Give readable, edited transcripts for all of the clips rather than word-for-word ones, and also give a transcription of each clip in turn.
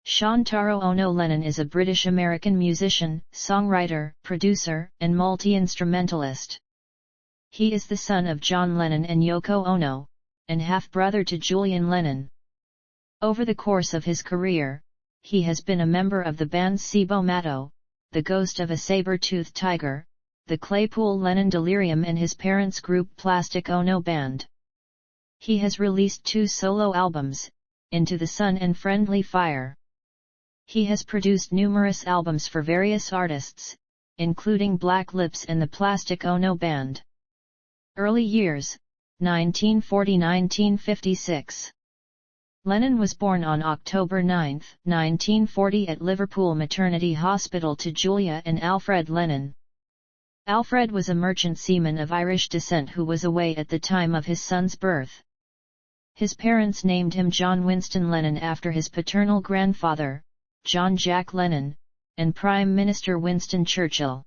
Taro Ono Lennon is a British-American musician, songwriter, producer, and multi-instrumentalist. He is the son of John Lennon and Yoko Ono, and half-brother to Julian Lennon. Over the course of his career, he has been a member of the bands Cibo Matto, The Ghost of a Saber-Toothed Tiger, the Claypool Lennon Delirium and his parents' group Plastic Ono Band. He has released 2 solo albums, Into the Sun and Friendly Fire. He has produced numerous albums for various artists, including Black Lips and the Plastic Ono Band. Early years, 1940–1956. Lennon was born on October 9, 1940 at Liverpool Maternity Hospital to Julia and Alfred Lennon. Alfred was a merchant seaman of Irish descent who was away at the time of his son's birth. His parents named him John Winston Lennon after his paternal grandfather, John Jack Lennon, and Prime Minister Winston Churchill.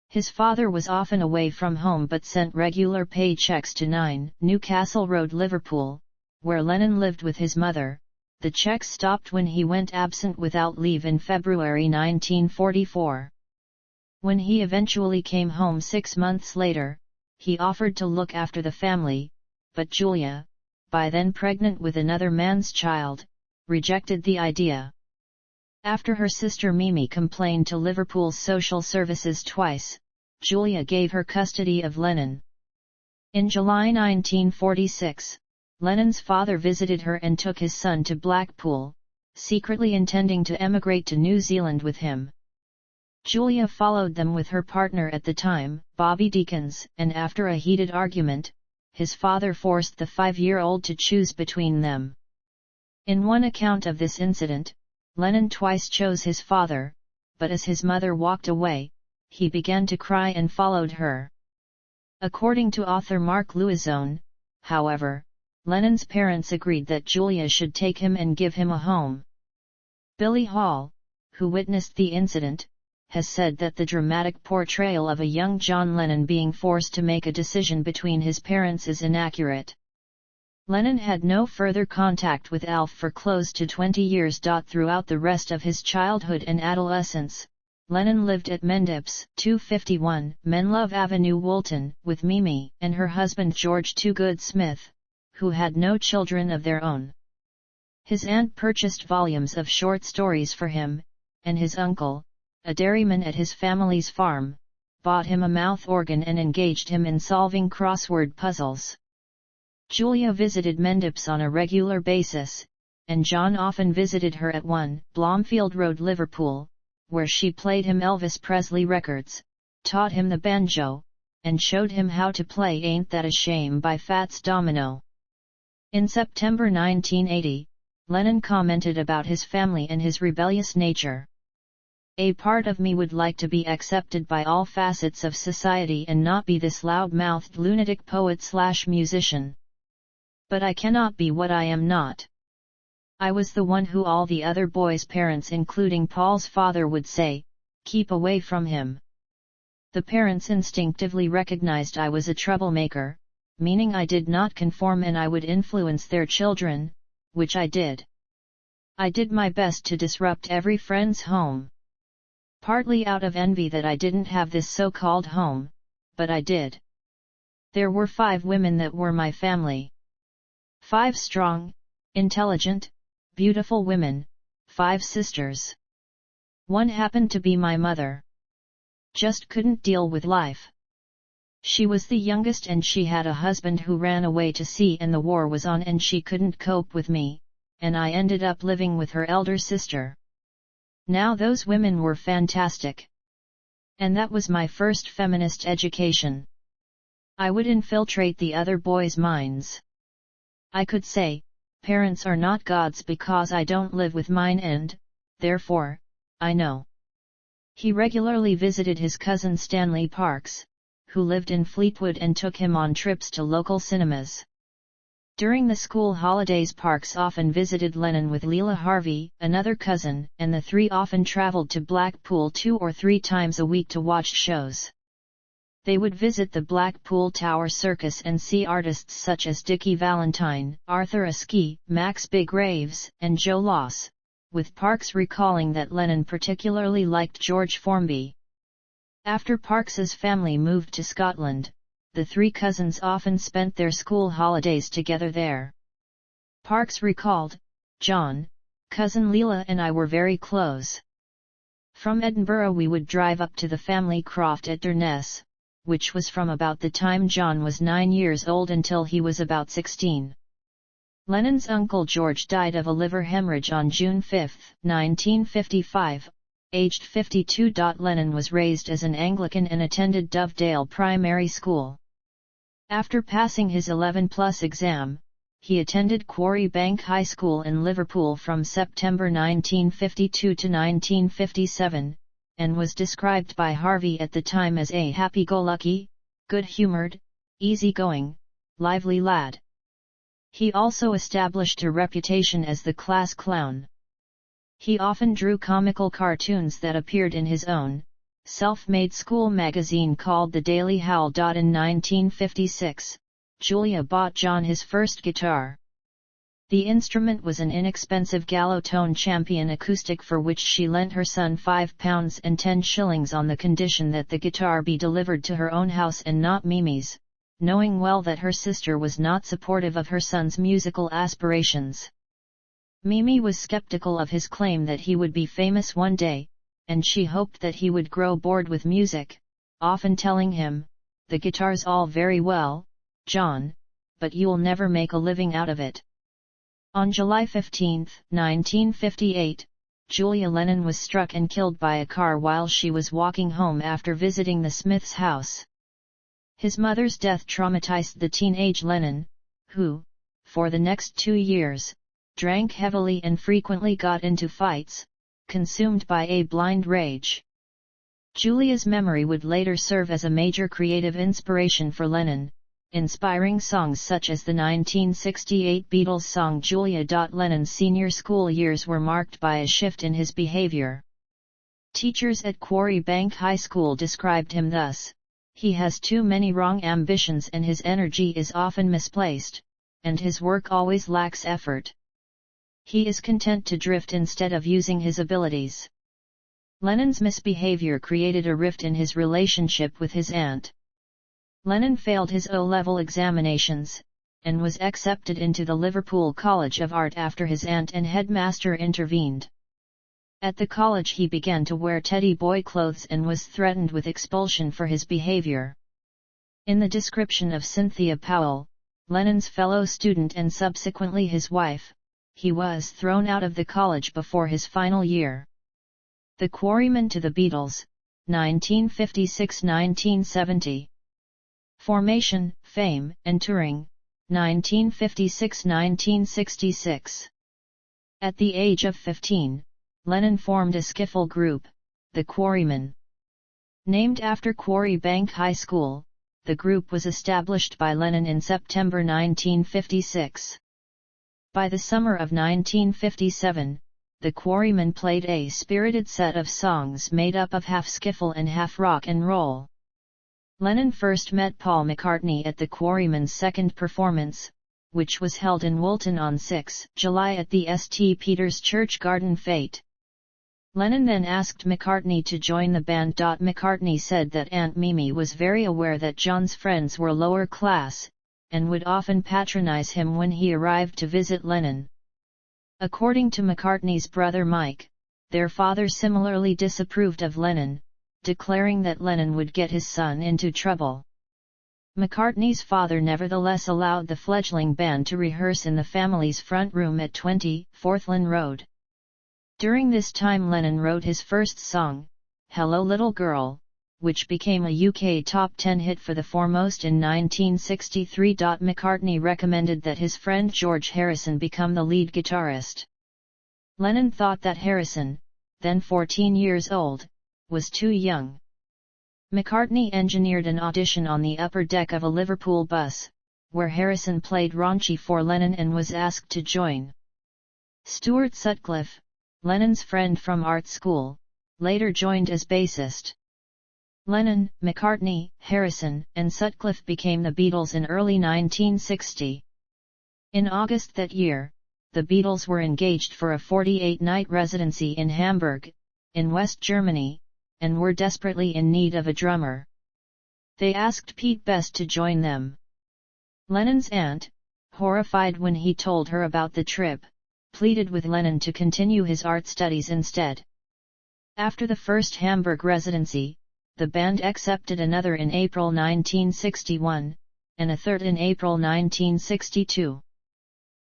His father was often away from home but sent regular paychecks to 9 Newcastle Road, Liverpool, where Lennon lived with his mother. The checks stopped when he went absent without leave in February 1944. When he eventually came home 6 months later, he offered to look after the family, but Julia, by then pregnant with another man's child, rejected the idea. After her sister Mimi complained to Liverpool's social services twice, Julia gave her custody of Lennon. In July 1946, Lennon's father visited her and took his son to Blackpool, secretly intending to emigrate to New Zealand with him. Julia followed them with her partner at the time, Bobby Deakins, and after a heated argument, his father forced the 5-year-old to choose between them. In one account of this incident, Lennon twice chose his father, but as his mother walked away, he began to cry and followed her. According to author Mark Louison, however, Lennon's parents agreed that Julia should take him and give him a home. Billy Hall, who witnessed the incident, has said that the dramatic portrayal of a young John Lennon being forced to make a decision between his parents is inaccurate. Lennon had no further contact with Alf for close to 20 years. Throughout the rest of his childhood and adolescence, Lennon lived at Mendips, 251, Menlove Avenue, Woolton, with Mimi and her husband George Toogood Smith, who had no children of their own. His aunt purchased volumes of short stories for him, and his uncle, a dairyman at his family's farm, bought him a mouth organ and engaged him in solving crossword puzzles. Julia visited Mendips on a regular basis, and John often visited her at 1 Blomfield Road, Liverpool, where she played him Elvis Presley records, taught him the banjo, and showed him how to play Ain't That a Shame by Fats Domino. In September 1980, Lennon commented about his family and his rebellious nature. "A part of me would like to be accepted by all facets of society and not be this loud-mouthed lunatic poet/musician. But I cannot be what I am not. I was the one who all the other boys' parents including Paul's father would say, keep away from him. The parents instinctively recognized I was a troublemaker, meaning I did not conform and I would influence their children, which I did. I did my best to disrupt every friend's home. Partly out of envy that I didn't have this so-called home, but I did. There were 5 women that were my family. 5 strong, intelligent, beautiful women, 5 sisters. One happened to be my mother. Just couldn't deal with life. She was the youngest and she had a husband who ran away to sea and the war was on and she couldn't cope with me, and I ended up living with her elder sister. Now those women were fantastic. And that was my first feminist education. I would infiltrate the other boys' minds. I could say, parents are not gods because I don't live with mine and, therefore, I know." He regularly visited his cousin Stanley Parks, who lived in Fleetwood, and took him on trips to local cinemas. During the school holidays, Parks often visited Lennon with Leela Harvey, another cousin, and the 3 often traveled to Blackpool 2 or 3 times a week to watch shows. They would visit the Blackpool Tower Circus and see artists such as Dickie Valentine, Arthur Askey, Max Big Raves, and Joe Loss, with Parks recalling that Lennon particularly liked George Formby. After Parks's family moved to Scotland, the three cousins often spent their school holidays together there. Parks recalled, "John, cousin Leela and I were very close. From Edinburgh we would drive up to the family croft at Durness, which was from about the time John was 9 years old until he was about 16. Lennon's uncle George died of a liver hemorrhage on June 5, 1955, aged 52. Lennon was raised as an Anglican and attended Dovedale Primary School. After passing his 11+ exam, he attended Quarry Bank High School in Liverpool from September 1952 to 1957, and was described by Harvey at the time as a happy-go-lucky, good-humoured, easy-going, lively lad. He also established a reputation as the class clown. He often drew comical cartoons that appeared in his own, self-made school magazine called The Daily Howl. In 1956, Julia bought John his first guitar. The instrument was an inexpensive Gallotone Champion acoustic for which she lent her son £5 and 10 shillings on the condition that the guitar be delivered to her own house and not Mimi's, knowing well that her sister was not supportive of her son's musical aspirations. Mimi was skeptical of his claim that he would be famous one day, and she hoped that he would grow bored with music, often telling him, "The guitar's all very well, John, but you'll never make a living out of it." On July 15, 1958, Julia Lennon was struck and killed by a car while she was walking home after visiting the Smiths' house. His mother's death traumatized the teenage Lennon, who, for the next 2 years, drank heavily and frequently got into fights, consumed by a blind rage. Julia's memory would later serve as a major creative inspiration for Lennon, inspiring songs such as the 1968 Beatles song Julia. Lennon's senior school years were marked by a shift in his behavior. Teachers at Quarry Bank High School described him thus: "He has too many wrong ambitions and his energy is often misplaced, and his work always lacks effort. He is content to drift instead of using his abilities." Lennon's misbehavior created a rift in his relationship with his aunt. Lennon failed his O-level examinations, and was accepted into the Liverpool College of Art after his aunt and headmaster intervened. At the college he began to wear teddy boy clothes and was threatened with expulsion for his behavior. In the description of Cynthia Powell, Lennon's fellow student and subsequently his wife, he was thrown out of the college before his final year. The Quarrymen to the Beatles, 1956–1970. Formation, Fame, and Touring, 1956–1966. At the age of 15, Lennon formed a skiffle group, the Quarrymen. Named after Quarry Bank High School, the group was established by Lennon in September 1956. By the summer of 1957, the Quarrymen played a spirited set of songs made up of half skiffle and half rock and roll. Lennon first met Paul McCartney at the Quarrymen's second performance, which was held in Woolton on 6 July at the St. Peter's Church Garden Fete. Lennon then asked McCartney to join the band. McCartney said that Aunt Mimi was very aware that John's friends were lower class, and would often patronize him when he arrived to visit Lennon. According to McCartney's brother Mike, their father similarly disapproved of Lennon, declaring that Lennon would get his son into trouble. McCartney's father nevertheless allowed the fledgling band to rehearse in the family's front room at 20 Forthlin Road. During this time Lennon wrote his first song, Hello Little Girl, which became a UK top 10 hit for the Foremost in 1963. McCartney recommended that his friend George Harrison become the lead guitarist. Lennon thought that Harrison, then 14 years old, was too young. McCartney engineered an audition on the upper deck of a Liverpool bus, where Harrison played raunchy for Lennon and was asked to join. Stuart Sutcliffe, Lennon's friend from art school, later joined as bassist. Lennon, McCartney, Harrison, and Sutcliffe became the Beatles in early 1960. In August that year, the Beatles were engaged for a 48-night residency in Hamburg, in West Germany, and were desperately in need of a drummer. They asked Pete Best to join them. Lennon's aunt, horrified when he told her about the trip, pleaded with Lennon to continue his art studies instead. After the first Hamburg residency, the band accepted another in April 1961, and a third in April 1962.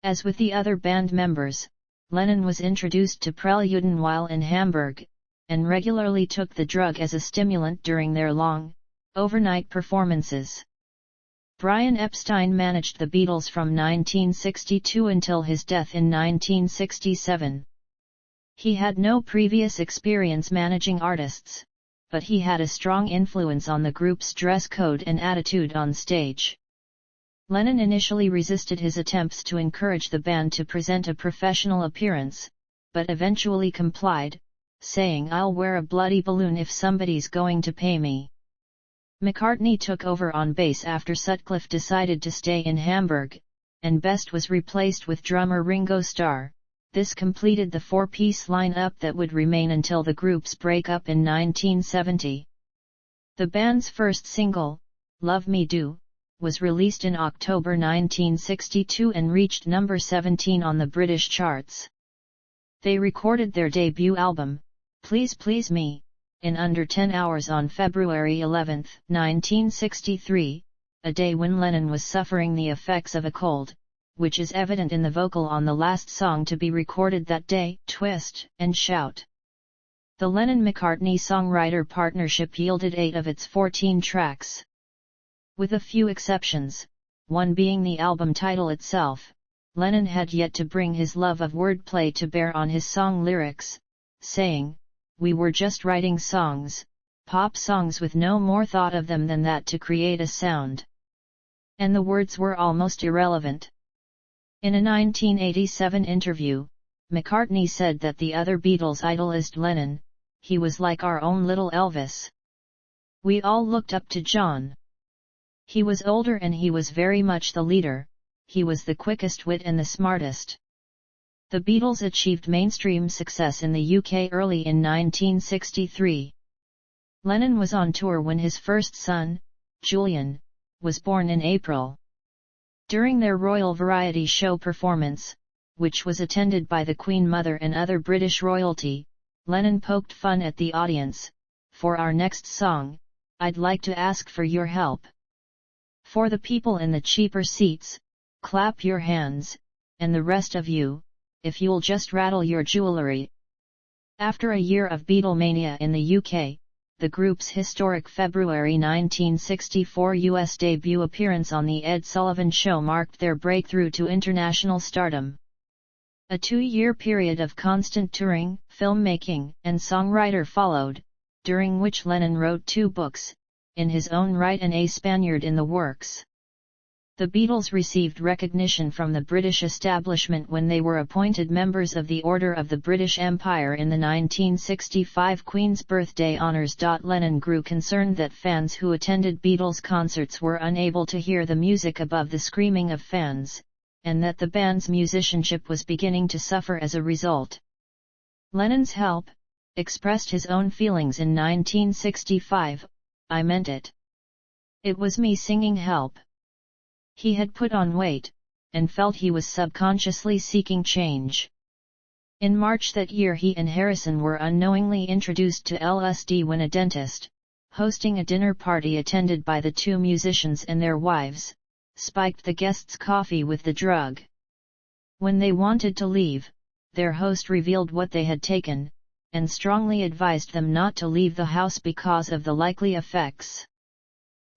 As with the other band members, Lennon was introduced to Preluden while in Hamburg, and regularly took the drug as a stimulant during their long, overnight performances. Brian Epstein managed the Beatles from 1962 until his death in 1967. He had no previous experience managing artists, but he had a strong influence on the group's dress code and attitude on stage. Lennon initially resisted his attempts to encourage the band to present a professional appearance, but eventually complied, saying, "I'll wear a bloody balloon if somebody's going to pay me." McCartney took over on bass after Sutcliffe decided to stay in Hamburg, and Best was replaced with drummer Ringo Starr. This completed the four-piece line-up that would remain until the group's breakup in 1970. The band's first single, "Love Me Do," was released in October 1962 and reached number 17 on the British charts. They recorded their debut album, "Please Please Me," in under 10 hours on February 11, 1963, a day when Lennon was suffering the effects of a cold, which is evident in the vocal on the last song to be recorded that day, "Twist and Shout." The Lennon-McCartney songwriter partnership yielded 8 of its 14 tracks. With a few exceptions, one being the album title itself, Lennon had yet to bring his love of wordplay to bear on his song lyrics, saying, "We were just writing songs, pop songs with no more thought of them than that to create a sound." And the words were almost irrelevant. In a 1987 interview, McCartney said that the other Beatles idolized Lennon, "He was like our own little Elvis. We all looked up to John. He was older and he was very much the leader, he was the quickest wit and the smartest." The Beatles achieved mainstream success in the UK early in 1963. Lennon was on tour when his first son, Julian, was born in April. During their Royal Variety Show performance, which was attended by the Queen Mother and other British royalty, Lennon poked fun at the audience, "For our next song, I'd like to ask for your help. For the people in the cheaper seats, clap your hands, and the rest of you, if you'll just rattle your jewellery." After a year of Beatlemania in the UK, the group's historic February 1964 US debut appearance on The Ed Sullivan Show marked their breakthrough to international stardom. A 2-year period of constant touring, filmmaking, and songwriter followed, during which Lennon wrote 2 books, in his own right and a Spaniard in the works. The Beatles received recognition from the British establishment when they were appointed members of the Order of the British Empire in the 1965 Queen's Birthday Honours. Lennon grew concerned that fans who attended Beatles concerts were unable to hear the music above the screaming of fans, and that the band's musicianship was beginning to suffer as a result. Lennon's Help! Expressed his own feelings in 1965, "I meant it. It was me singing help." He had put on weight, and felt he was subconsciously seeking change. In March that year he and Harrison were unknowingly introduced to LSD when a dentist, hosting a dinner party attended by the 2 musicians and their wives, spiked the guests' coffee with the drug. When they wanted to leave, their host revealed what they had taken, and strongly advised them not to leave the house because of the likely effects.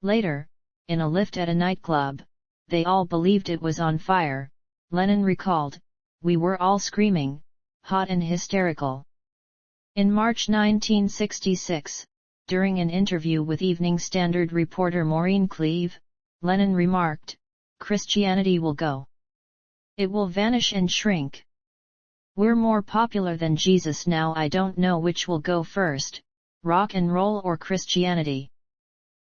Later, in a lift at a nightclub, they all believed it was on fire. Lennon recalled, "We were all screaming, hot and hysterical." In March 1966, during an interview with Evening Standard reporter Maureen Cleave, Lennon remarked, "Christianity will go. It will vanish and shrink. We're more popular than Jesus now. I don't know which will go first, rock and roll or Christianity."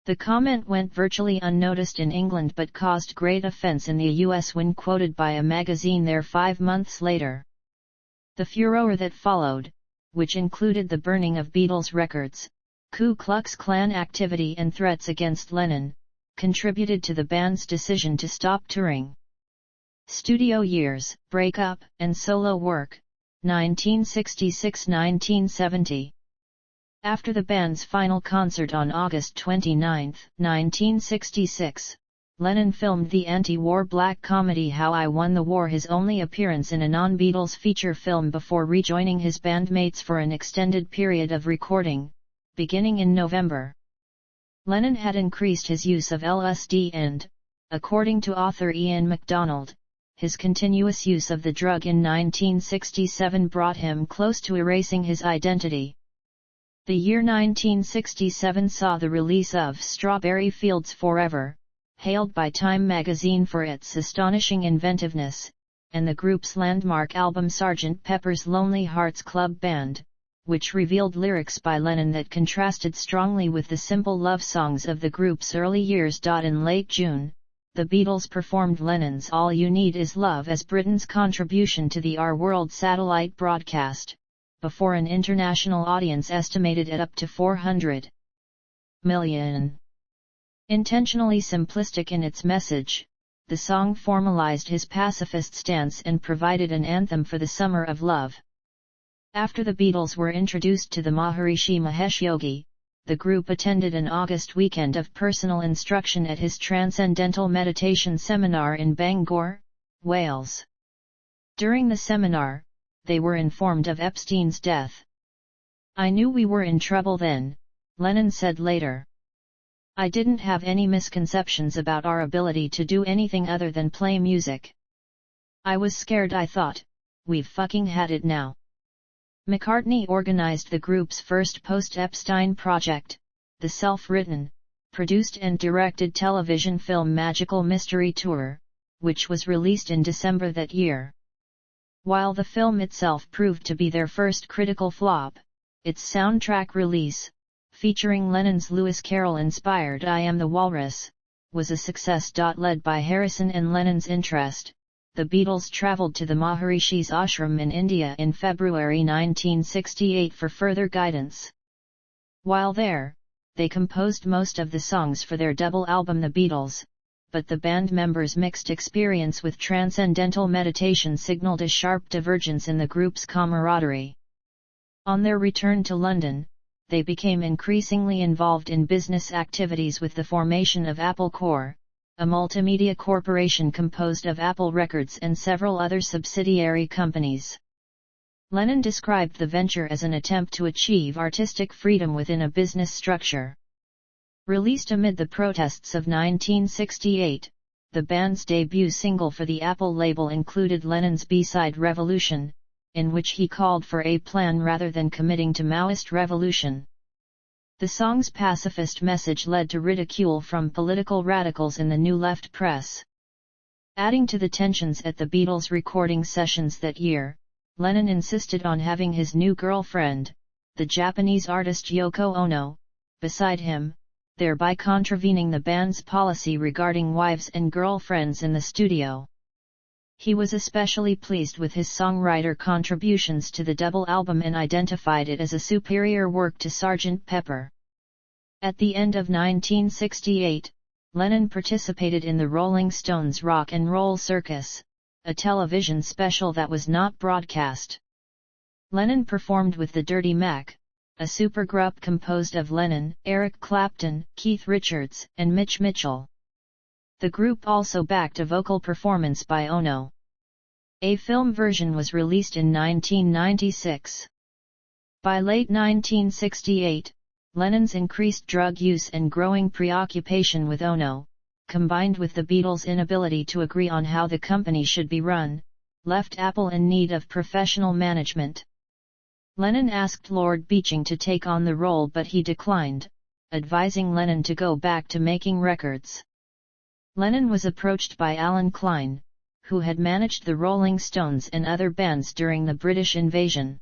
The comment went virtually unnoticed in England but caused great offence in the US when quoted by a magazine there 5 months later. The furore that followed, which included the burning of Beatles records, Ku Klux Klan activity and threats against Lennon, contributed to the band's decision to stop touring. Studio years, breakup, and solo work, 1966–1970. After the band's final concert on August 29, 1966, Lennon filmed the anti-war black comedy How I Won the War, his only appearance in a non-Beatles feature film before rejoining his bandmates for an extended period of recording, beginning in November. Lennon had increased his use of LSD and, according to author Ian MacDonald, his continuous use of the drug in 1967 brought him close to erasing his identity. The year 1967 saw the release of Strawberry Fields Forever, hailed by Time magazine for its astonishing inventiveness, and the group's landmark album Sgt. Pepper's Lonely Hearts Club Band, which revealed lyrics by Lennon that contrasted strongly with the simple love songs of the group's early years. In late June, the Beatles performed Lennon's All You Need Is Love as Britain's contribution to the Our World satellite broadcast, before an international audience estimated at up to 400 million. Intentionally simplistic in its message, the song formalized his pacifist stance and provided an anthem for the summer of love. After the Beatles were introduced to the Maharishi Mahesh Yogi, the group attended an August weekend of personal instruction at his Transcendental Meditation Seminar in Bangor, Wales. During the seminar, they were informed of Epstein's death. "I knew we were in trouble then," Lennon said later. "I didn't have any misconceptions about our ability to do anything other than play music. I was scared. I thought, we've fucking had it now." McCartney organized the group's first post-Epstein project, the self-written, produced and directed television film Magical Mystery Tour, which was released in December that year. While the film itself proved to be their first critical flop, its soundtrack release, featuring Lennon's Lewis Carroll-inspired I Am the Walrus, was a success. Led by Harrison and Lennon's interest, the Beatles travelled to the Maharishi's ashram in India in February 1968 for further guidance. While there, they composed most of the songs for their double album The Beatles, but the band members' mixed experience with transcendental meditation signaled a sharp divergence in the group's camaraderie. On their return to London, they became increasingly involved in business activities with the formation of Apple Corp., a multimedia corporation composed of Apple Records and several other subsidiary companies. Lennon described the venture as an attempt to achieve artistic freedom within a business structure. Released amid the protests of 1968, the band's debut single for the Apple label included Lennon's B-side Revolution, in which he called for a plan rather than committing to Maoist revolution. The song's pacifist message led to ridicule from political radicals in the New Left press. Adding to the tensions at the Beatles' recording sessions that year, Lennon insisted on having his new girlfriend, the Japanese artist Yoko Ono, beside him, thereby contravening the band's policy regarding wives and girlfriends in the studio. He was especially pleased with his songwriter contributions to the double album and identified it as a superior work to Sgt. Pepper. At the end of 1968, Lennon participated in the Rolling Stones' Rock and Roll Circus, a television special that was not broadcast. Lennon performed with the Dirty Mac, a supergroup composed of Lennon, Eric Clapton, Keith Richards, and Mitch Mitchell. The group also backed a vocal performance by Ono. A film version was released in 1996. By late 1968, Lennon's increased drug use and growing preoccupation with Ono, combined with the Beatles' inability to agree on how the company should be run, left Apple in need of professional management. Lennon asked Lord Beeching to take on the role but he declined, advising Lennon to go back to making records. Lennon was approached by Alan Klein, who had managed the Rolling Stones and other bands during the British invasion.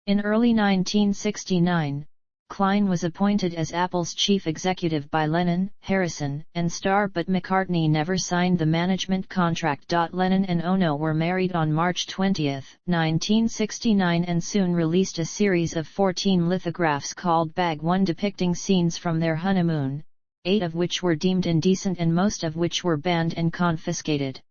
In early 1969, Klein was appointed as Apple's chief executive by Lennon, Harrison, and Starr, but McCartney never signed the management contract. Lennon and Ono were married on March 20, 1969, and soon released a series of 14 lithographs called Bag 1 depicting scenes from their honeymoon, 8 of which were deemed indecent and most of which were banned and confiscated.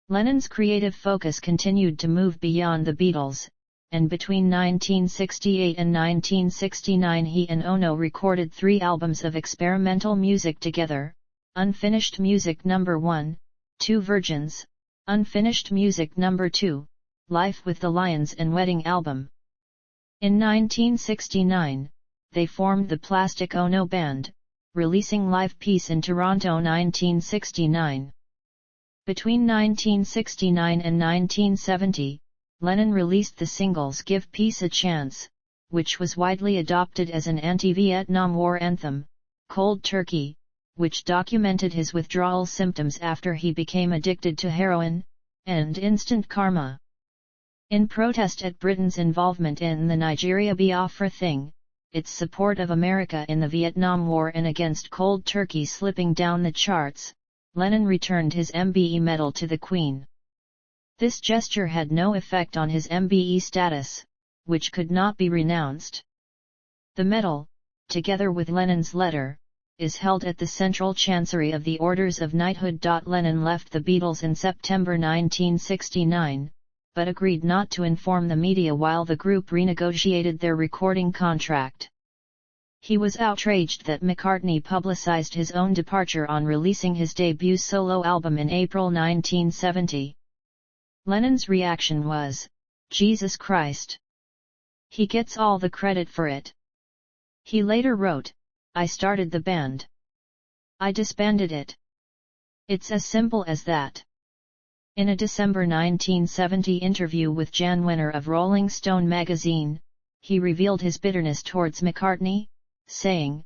Lennon's creative focus continued to move beyond the Beatles, and between 1968 and 1969 he and Ono recorded 3 albums of experimental music together: Unfinished Music No. 1, 2 Virgins, Unfinished Music No. 2, Life with the Lions and Wedding Album. In 1969, they formed the Plastic Ono Band, releasing Live Peace in Toronto 1969. Between 1969 and 1970, Lennon released the singles Give Peace a Chance, which was widely adopted as an anti-Vietnam War anthem, Cold Turkey, which documented his withdrawal symptoms after he became addicted to heroin, and Instant Karma. In protest at Britain's involvement in the Nigeria Biafra thing, its support of America in the Vietnam War, and against Cold Turkey slipping down the charts, Lennon returned his MBE medal to the Queen. This gesture had no effect on his MBE status, which could not be renounced. The medal, together with Lennon's letter, is held at the Central Chancery of the Orders of Knighthood. Lennon left the Beatles in September 1969, but agreed not to inform the media while the group renegotiated their recording contract. He was outraged that McCartney publicized his own departure on releasing his debut solo album in April 1970. Lennon's reaction was, "Jesus Christ. He gets all the credit for it." He later wrote, "I started the band. I disbanded it. It's as simple as that." In a December 1970 interview with Jan Wenner of Rolling Stone magazine, he revealed his bitterness towards McCartney, saying,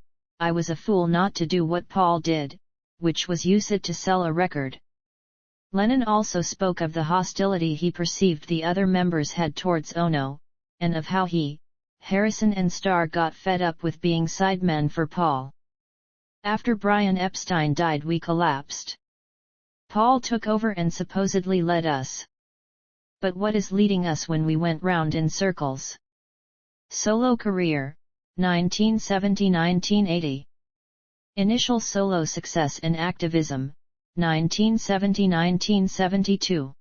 "I was a fool not to do what Paul did, which was use it to sell a record." Lennon also spoke of the hostility he perceived the other members had towards Ono, and of how he, Harrison and Starr got fed up with being sidemen for Paul. "After Brian Epstein died we collapsed. Paul took over and supposedly led us. But what is leading us when we went round in circles?" Solo career, 1970–1980. Initial solo success and activism, 1970–1972.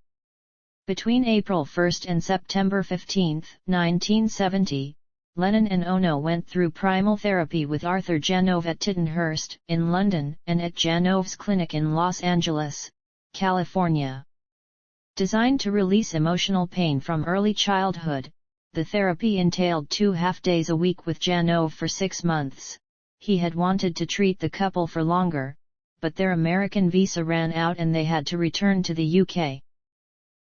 Between April 1 and September 15, 1970, Lennon and Ono went through primal therapy with Arthur Janove at Tittenhurst, in London, and at Janove's clinic in Los Angeles, California. Designed to release emotional pain from early childhood, the therapy entailed 2 half-days a week with Janove for 6 months. He had wanted to treat the couple for longer, but their American visa ran out and they had to return to the UK.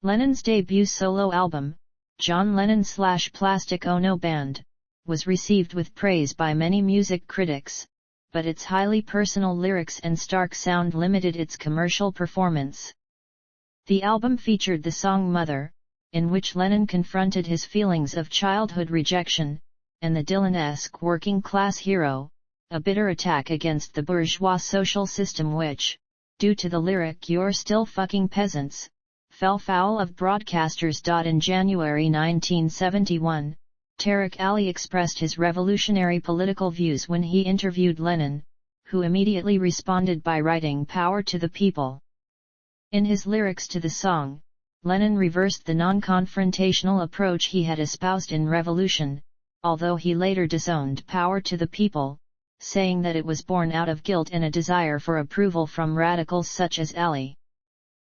Lennon's debut solo album, John Lennon/Plastic Ono Band, was received with praise by many music critics, but its highly personal lyrics and stark sound limited its commercial performance. The album featured the song Mother, in which Lennon confronted his feelings of childhood rejection, and the Dylan-esque working-class hero, a bitter attack against the bourgeois social system which, due to the lyric "You're still fucking peasants," fell foul of broadcasters. In January 1971, Tariq Ali expressed his revolutionary political views when he interviewed Lennon, who immediately responded by writing "Power to the People." In his lyrics to the song, Lennon reversed the non-confrontational approach he had espoused in Revolution, although he later disowned "Power to the People," saying that it was born out of guilt and a desire for approval from radicals such as Ali.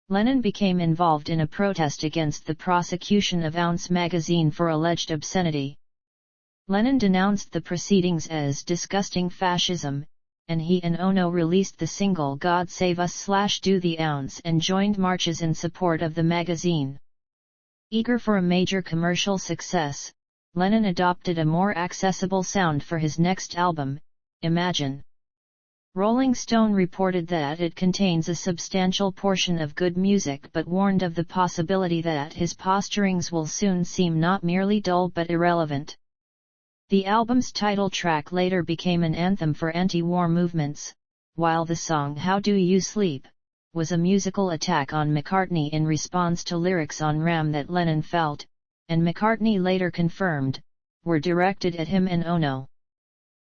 Lennon became involved in a protest against the prosecution of Ounce magazine for alleged obscenity. Lennon denounced the proceedings as disgusting fascism, and he and Ono released the single God Save Us/Do the Ounce and joined marches in support of the magazine. Eager for a major commercial success, Lennon adopted a more accessible sound for his next album, Imagine. Rolling Stone reported that it contains a substantial portion of good music but warned of the possibility that his posturings will soon seem not merely dull but irrelevant. The album's title track later became an anthem for anti-war movements, while the song How Do You Sleep was a musical attack on McCartney in response to lyrics on Ram that Lennon felt, and McCartney later confirmed, were directed at him and Ono.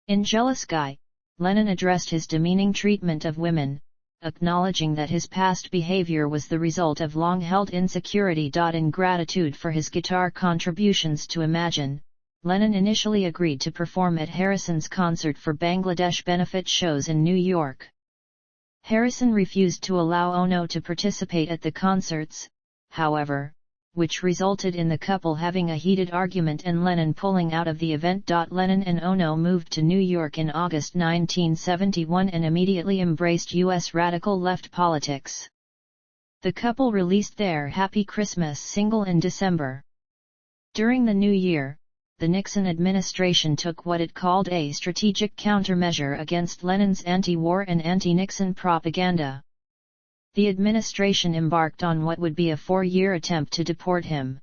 In Jealous Guy, Lennon addressed his demeaning treatment of women, acknowledging that his past behavior was the result of long-held insecurity. In gratitude for his guitar contributions to Imagine, Lennon initially agreed to perform at Harrison's concert for Bangladesh benefit shows in New York. Harrison refused to allow Ono to participate at the concerts, however, which resulted in the couple having a heated argument and Lennon pulling out of the event. Lennon and Ono moved to New York in August 1971 and immediately embraced U.S. radical left politics. The couple released their Happy Christmas single in December. During the new year, the Nixon administration took what it called a strategic countermeasure against Lennon's anti-war and anti-Nixon propaganda. The administration embarked on what would be a 4-year attempt to deport him.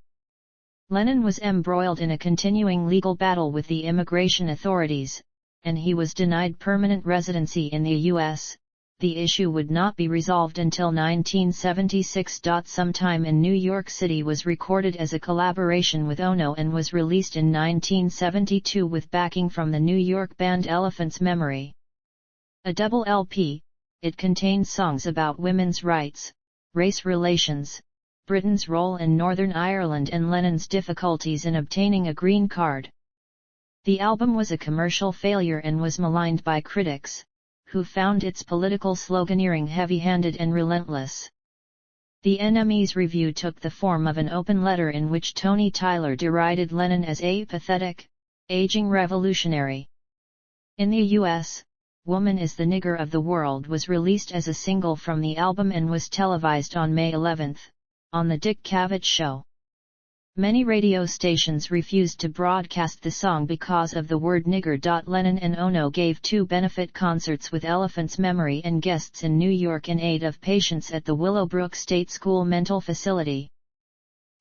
Lennon was embroiled in a continuing legal battle with the immigration authorities, and he was denied permanent residency in the U.S. The issue would not be resolved until 1976. Sometime in New York City was recorded as a collaboration with Ono and was released in 1972 with backing from the New York band Elephant's Memory. A double LP, it contained songs about women's rights, race relations, Britain's role in Northern Ireland and Lennon's difficulties in obtaining a green card. The album was a commercial failure and was maligned by critics, who found its political sloganeering heavy-handed and relentless. The NME's review took the form of an open letter in which Tony Tyler derided Lennon as a pathetic, aging revolutionary. In the US, Woman is the Nigger of the World was released as a single from the album and was televised on May 11, on The Dick Cavett Show. Many radio stations refused to broadcast the song because of the word nigger. Lennon and Ono gave 2 benefit concerts with Elephant's Memory and guests in New York in aid of patients at the Willowbrook State School Mental Facility.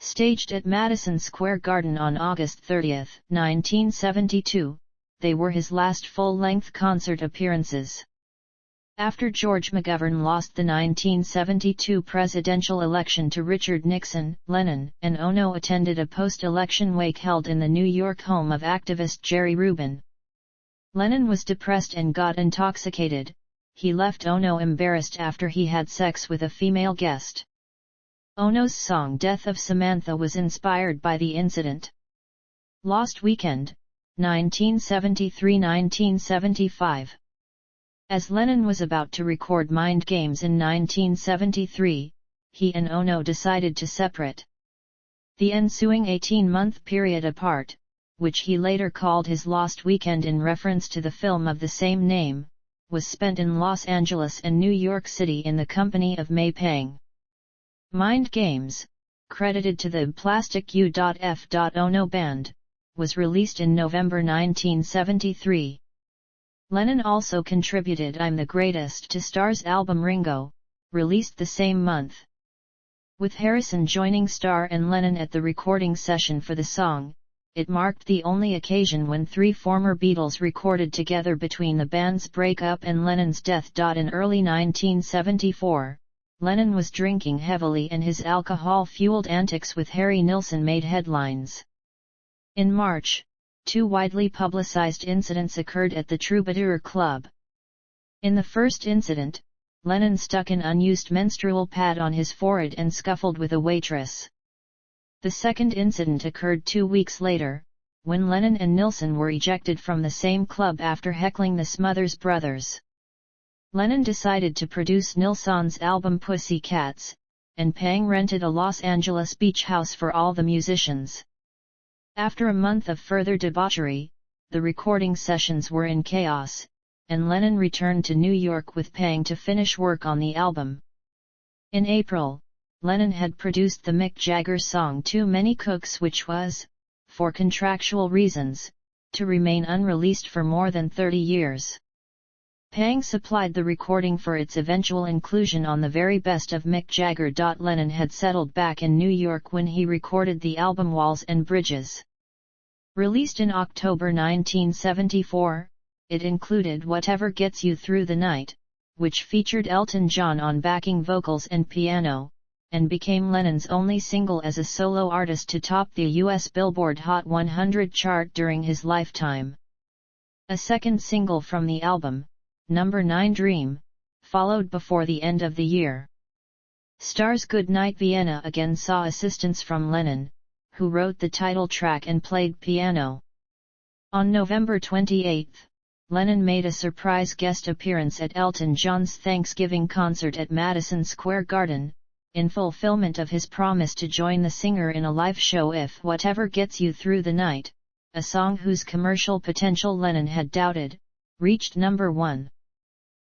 Staged at Madison Square Garden on August 30, 1972, they were his last full-length concert appearances. After George McGovern lost the 1972 presidential election to Richard Nixon, Lennon and Ono attended a post-election wake held in the New York home of activist Jerry Rubin. Lennon was depressed and got intoxicated. He left Ono embarrassed after he had sex with a female guest. Ono's song Death of Samantha was inspired by the incident. Lost Weekend, 1973–1975. As Lennon was about to record Mind Games in 1973, he and Ono decided to separate. The ensuing 18-month period apart, which he later called his Lost Weekend in reference to the film of the same name, was spent in Los Angeles and New York City in the company of May Pang. Mind Games, credited to the Plastic U.F. Ono Band, was released in November 1973. Lennon also contributed I'm the Greatest to Star's album Ringo, released the same month. With Harrison joining Starr and Lennon at the recording session for the song, it marked the only occasion when 3 former Beatles recorded together between the band's breakup and Lennon's death. In early 1974, Lennon was drinking heavily and his alcohol-fueled antics with Harry Nilsson made headlines. In March, 2 widely publicized incidents occurred at the Troubadour Club. In the first incident, Lennon stuck an unused menstrual pad on his forehead and scuffled with a waitress. The second incident occurred 2 weeks later, when Lennon and Nilsson were ejected from the same club after heckling the Smothers Brothers. Lennon decided to produce Nilsson's album Pussy Cats, and Pang rented a Los Angeles beach house for all the musicians. After a month of further debauchery, the recording sessions were in chaos, and Lennon returned to New York with Pang to finish work on the album. In April, Lennon had produced the Mick Jagger song Too Many Cooks, which was, for contractual reasons, to remain unreleased for more than 30 years. Pang supplied the recording for its eventual inclusion on the very best of Mick Jagger. Lennon had settled back in New York when he recorded the album Walls and Bridges. Released in October 1974, it included Whatever Gets You Through the Night, which featured Elton John on backing vocals and piano, and became Lennon's only single as a solo artist to top the US Billboard Hot 100 chart during his lifetime. A second single from the album, Number 9 Dream, followed before the end of the year. Star's Goodnight Vienna again saw assistance from Lennon, who wrote the title track and played piano. On November 28, Lennon made a surprise guest appearance at Elton John's Thanksgiving concert at Madison Square Garden, in fulfillment of his promise to join the singer in a live show if Whatever Gets You Through the Night, a song whose commercial potential Lennon had doubted, reached number 1.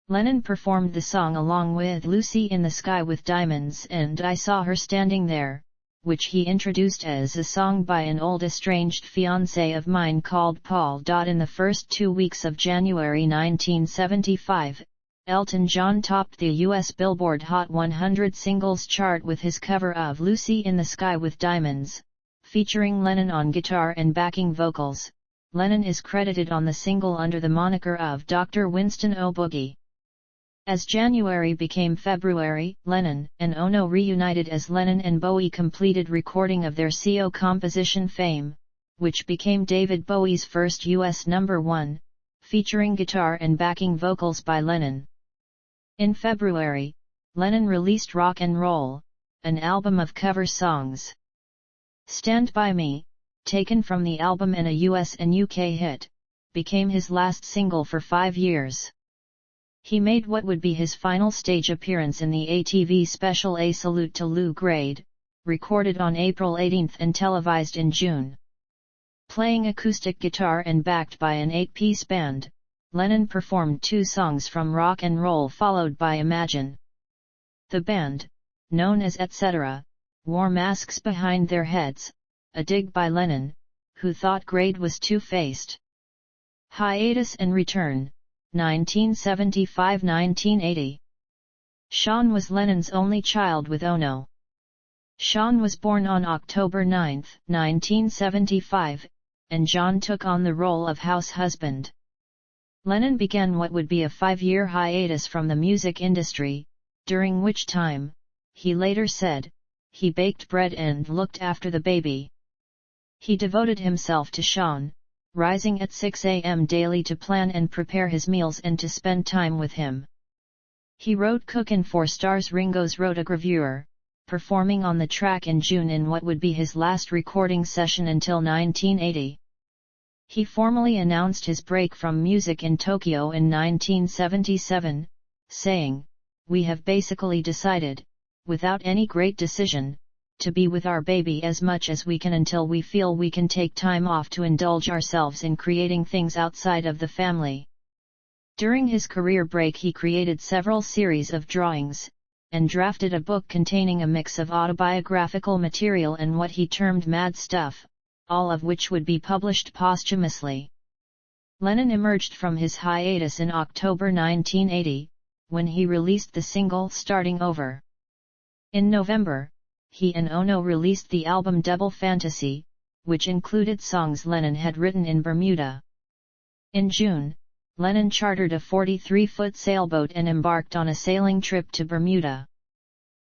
Lennon performed the song along with Lucy in the Sky with Diamonds and I Saw Her Standing There, which he introduced as a song by an old estranged fiancé of mine called Paul. In the first 2 weeks of January 1975, Elton John topped the US Billboard Hot 100 singles chart with his cover of Lucy in the Sky with Diamonds, featuring Lennon on guitar and backing vocals. Lennon is credited on the single under the moniker of Dr. Winston O. Boogie. As January became February, Lennon and Ono reunited as Lennon and Bowie completed recording of their CO composition Fame, which became David Bowie's first US number 1, featuring guitar and backing vocals by Lennon. In February, Lennon released Rock and Roll, an album of cover songs. Stand By Me, taken from the album and a US and UK hit, became his last single for 5 years. He made what would be his final stage appearance in the ATV special A Salute to Lou Grade, recorded on April 18 and televised in June. Playing acoustic guitar and backed by an 8-piece band, Lennon performed 2 songs from Rock and Roll followed by Imagine. The band, known as Etc., wore masks behind their heads, a dig by Lennon, who thought Grade was two-faced. Hiatus and Return, 1975–1980. Sean was Lennon's only child with Ono. Sean was born on October 9, 1975, and John took on the role of house husband. Lennon began what would be a 5-year hiatus from the music industry, during which time, he later said, he baked bread and looked after the baby. He devoted himself to Sean, rising at 6 a.m. daily to plan and prepare his meals and to spend time with him. He wrote Cookin' for Stars. Ringo's Rotogravure, performing on the track in June in what would be his last recording session until 1980. He formally announced his break from music in Tokyo in 1977, saying, "We have basically decided, without any great decision, to be with our baby as much as we can until we feel we can take time off to indulge ourselves in creating things outside of the family." During his career break he created several series of drawings, and drafted a book containing a mix of autobiographical material and what he termed mad stuff, all of which would be published posthumously. Lennon emerged from his hiatus in October 1980, when he released the single Starting Over. In November, he and Ono released the album Double Fantasy, which included songs Lennon had written in Bermuda. In June, Lennon chartered a 43-foot sailboat and embarked on a sailing trip to Bermuda.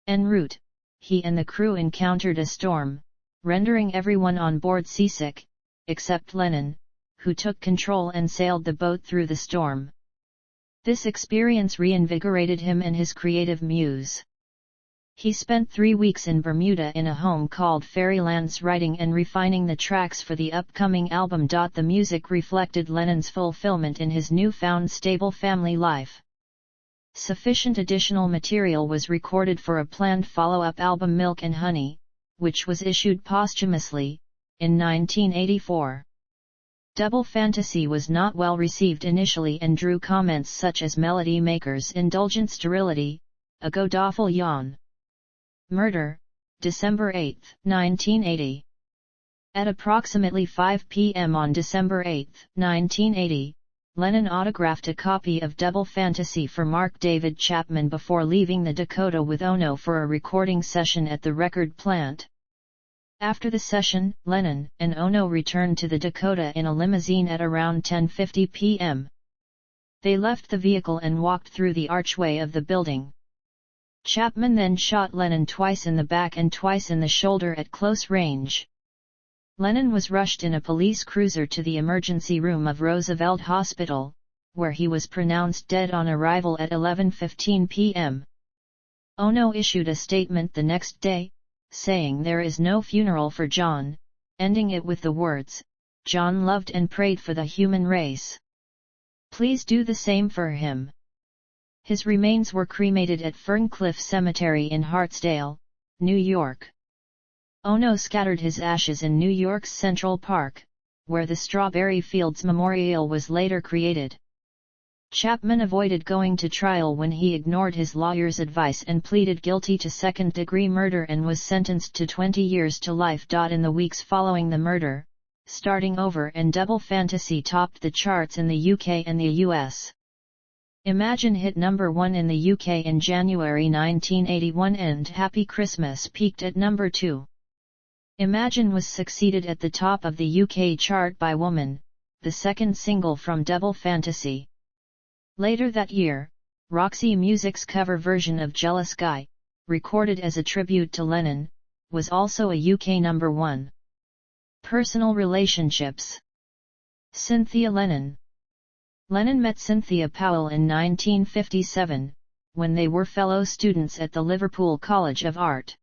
En route, he and the crew encountered a storm, rendering everyone on board seasick, except Lennon, who took control and sailed the boat through the storm. This experience reinvigorated him and his creative muse. He spent 3 weeks in Bermuda in a home called Fairylands writing and refining the tracks for the upcoming album. The music reflected Lennon's fulfillment in his newfound stable family life. Sufficient additional material was recorded for a planned follow-up album Milk and Honey, which was issued posthumously, in 1984. Double Fantasy was not well received initially and drew comments such as Melody Maker's indulgent sterility, a god-awful yawn. Murder, December 8, 1980. At approximately 5 p.m. on December 8, 1980, Lennon autographed a copy of Double Fantasy for Mark David Chapman before leaving the Dakota with Ono for a recording session at the record plant. After the session, Lennon and Ono returned to the Dakota in a limousine at around 10:50 p.m. They left the vehicle and walked through the archway of the building. Chapman then shot Lennon twice in the back and twice in the shoulder at close range. Lennon was rushed in a police cruiser to the emergency room of Roosevelt Hospital, where he was pronounced dead on arrival at 11:15 p.m. Ono issued a statement the next day, saying there is no funeral for John, ending it with the words, "John loved and prayed for the human race. Please do the same for him." His remains were cremated at Ferncliff Cemetery in Hartsdale, New York. Ono scattered his ashes in New York's Central Park, where the Strawberry Fields Memorial was later created. Chapman avoided going to trial when he ignored his lawyer's advice and pleaded guilty to second-degree murder and was sentenced to 20 years to life. In the weeks following the murder, Starting Over and Double Fantasy topped the charts in the UK and the US. Imagine hit number 1 in the UK in January 1981 and Happy Christmas peaked at number 2. Imagine was succeeded at the top of the UK chart by Woman, the second single from Double Fantasy. Later that year, Roxy Music's cover version of Jealous Guy, recorded as a tribute to Lennon, was also a UK number 1. Personal relationships. Cynthia Lennon. Lennon met Cynthia Powell in 1957, when they were fellow students at the Liverpool College of Art.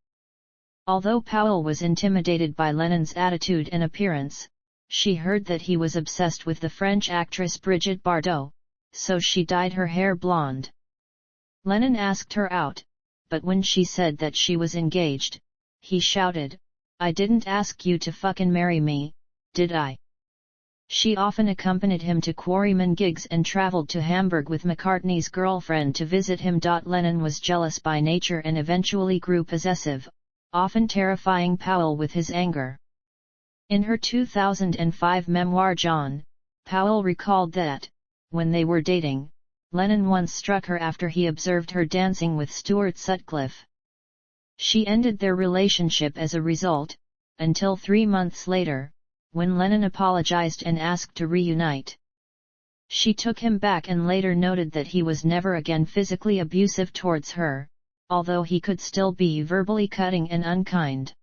Although Powell was intimidated by Lennon's attitude and appearance, she heard that he was obsessed with the French actress Brigitte Bardot, so she dyed her hair blonde. Lennon asked her out, but when she said that she was engaged, he shouted, "I didn't ask you to fucking marry me, did I?" She often accompanied him to Quarrymen gigs and traveled to Hamburg with McCartney's girlfriend to visit him. Lennon was jealous by nature and eventually grew possessive, often terrifying Powell with his anger. In her 2005 memoir John, Powell recalled that, when they were dating, Lennon once struck her after he observed her dancing with Stuart Sutcliffe. She ended their relationship as a result, until 3 months later, when Lennon apologized and asked to reunite. She took him back and later noted that he was never again physically abusive towards her, although he could still be verbally cutting and unkind.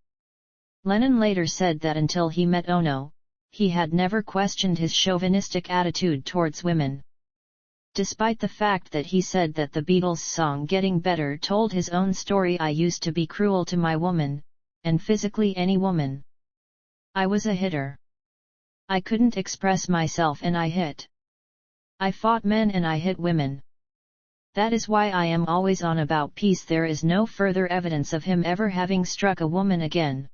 Lennon later said that until he met Ono, he had never questioned his chauvinistic attitude towards women. Despite the fact that he said that the Beatles' song Getting Better told his own story, "I used to be cruel to my woman, and physically any woman. I was a hitter. I couldn't express myself and I hit. I fought men and I hit women. That is why I am always on about peace." There is no further evidence of him ever having struck a woman again.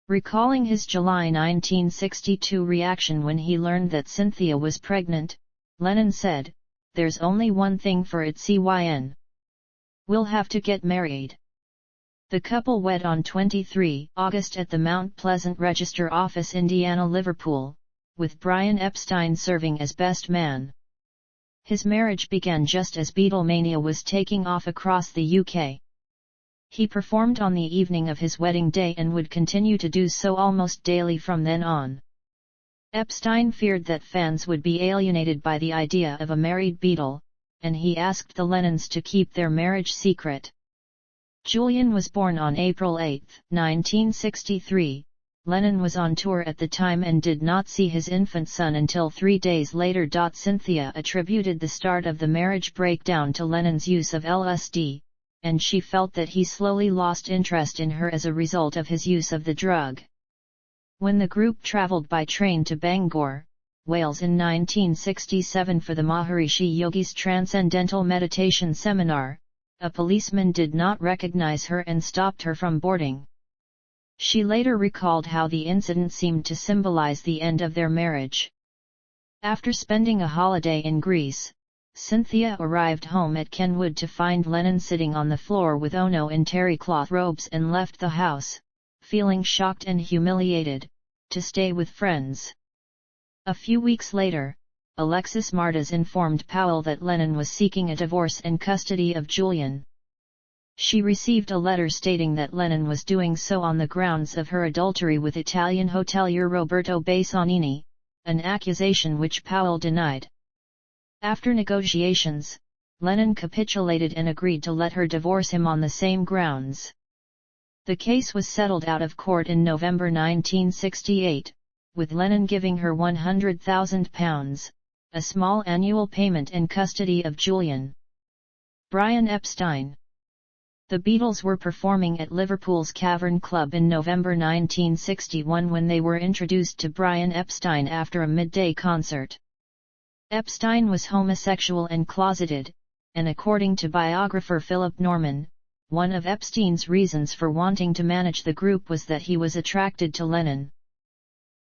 Recalling his July 1962 reaction when he learned that Cynthia was pregnant, Lennon said, "There's only one thing for it, Cyn. We'll have to get married." The couple wed on 23 August at the Mount Pleasant Register Office, Indiana, Liverpool, with Brian Epstein serving as best man. His marriage began just as Beatlemania was taking off across the UK. He performed on the evening of his wedding day and would continue to do so almost daily from then on. Epstein feared that fans would be alienated by the idea of a married Beatle, and he asked the Lennons to keep their marriage secret. Julian was born on April 8, 1963. Lennon was on tour at the time and did not see his infant son until 3 days later. Cynthia attributed the start of the marriage breakdown to Lennon's use of LSD, and she felt that he slowly lost interest in her as a result of his use of the drug. When the group travelled by train to Bangor, Wales in 1967 for the Maharishi Yogi's Transcendental Meditation Seminar, a policeman did not recognize her and stopped her from boarding. She later recalled how the incident seemed to symbolize the end of their marriage. After spending a holiday in Greece, Cynthia arrived home at Kenwood to find Lennon sitting on the floor with Ono in terry cloth robes and left the house, feeling shocked and humiliated, to stay with friends. A few weeks later, Alexis Mardas informed Powell that Lennon was seeking a divorce and custody of Julian. She received a letter stating that Lennon was doing so on the grounds of her adultery with Italian hotelier Roberto Bassanini, an accusation which Powell denied. After negotiations, Lennon capitulated and agreed to let her divorce him on the same grounds. The case was settled out of court in November 1968, with Lennon giving her £100,000, a small annual payment and custody of Julian. Brian Epstein. The Beatles were performing at Liverpool's Cavern Club in November 1961 when they were introduced to Brian Epstein after a midday concert. Epstein was homosexual and closeted, and according to biographer Philip Norman, one of Epstein's reasons for wanting to manage the group was that he was attracted to Lennon.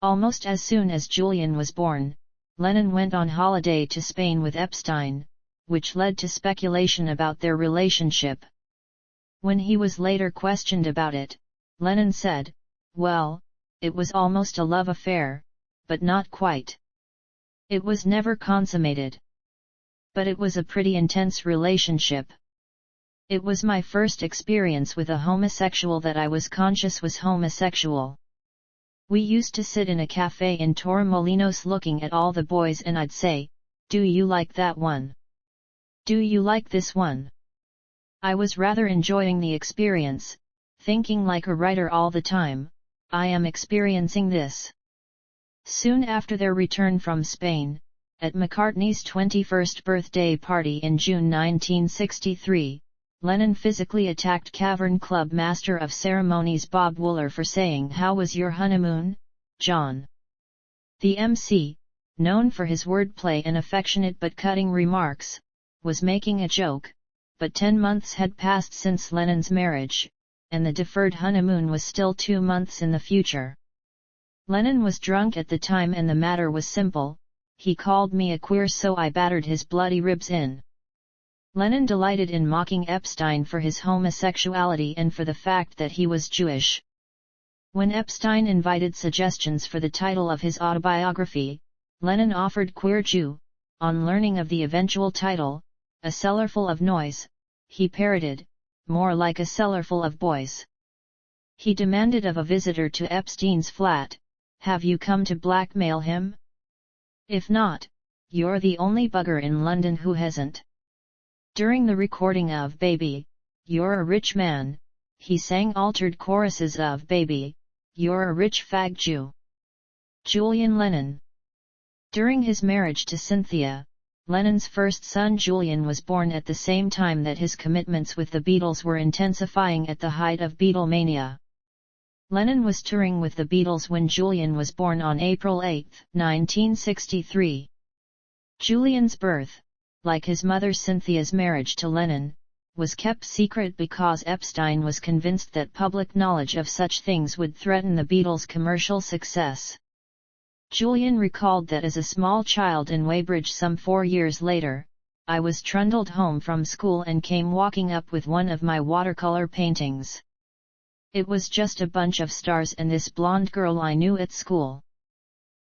Almost as soon as Julian was born, Lennon went on holiday to Spain with Epstein, which led to speculation about their relationship. When he was later questioned about it, Lennon said, "Well, it was almost a love affair, but not quite. It was never consummated. But it was a pretty intense relationship. It was my first experience with a homosexual that I was conscious was homosexual. We used to sit in a cafe in Torremolinos looking at all the boys and I'd say, 'Do you like that one? Do you like this one?' I was rather enjoying the experience, thinking like a writer all the time, I am experiencing this." Soon after their return from Spain, at McCartney's 21st birthday party in June 1963, Lennon physically attacked Cavern Club Master of Ceremonies Bob Wooler for saying, "How was your honeymoon, John?" The MC, known for his wordplay and affectionate but cutting remarks, was making a joke, but 10 months had passed since Lennon's marriage, and the deferred honeymoon was still 2 months in the future. Lennon was drunk at the time and the matter was simple, he called me a queer so I battered his bloody ribs in. Lennon delighted in mocking Epstein for his homosexuality and for the fact that he was Jewish. When Epstein invited suggestions for the title of his autobiography, Lennon offered Queer Jew. On learning of the eventual title, A Cellarful of Noise, he parroted, "More like a cellarful of boys." He demanded of a visitor to Epstein's flat, "Have you come to blackmail him? If not, you're the only bugger in London who hasn't." During the recording of Baby, You're a Rich Man, he sang altered choruses of Baby, You're a Rich Fag Jew. Julian Lennon. During his marriage to Cynthia, Lennon's first son Julian was born at the same time that his commitments with the Beatles were intensifying at the height of Beatlemania. Lennon was touring with the Beatles when Julian was born on April 8, 1963. Julian's birth, like his mother Cynthia's marriage to Lennon, was kept secret because Epstein was convinced that public knowledge of such things would threaten the Beatles' commercial success. Julian recalled that as a small child in Weybridge some 4 years later, I was trundled home from school and came walking up with one of my watercolor paintings. It was just a bunch of stars and this blonde girl I knew at school.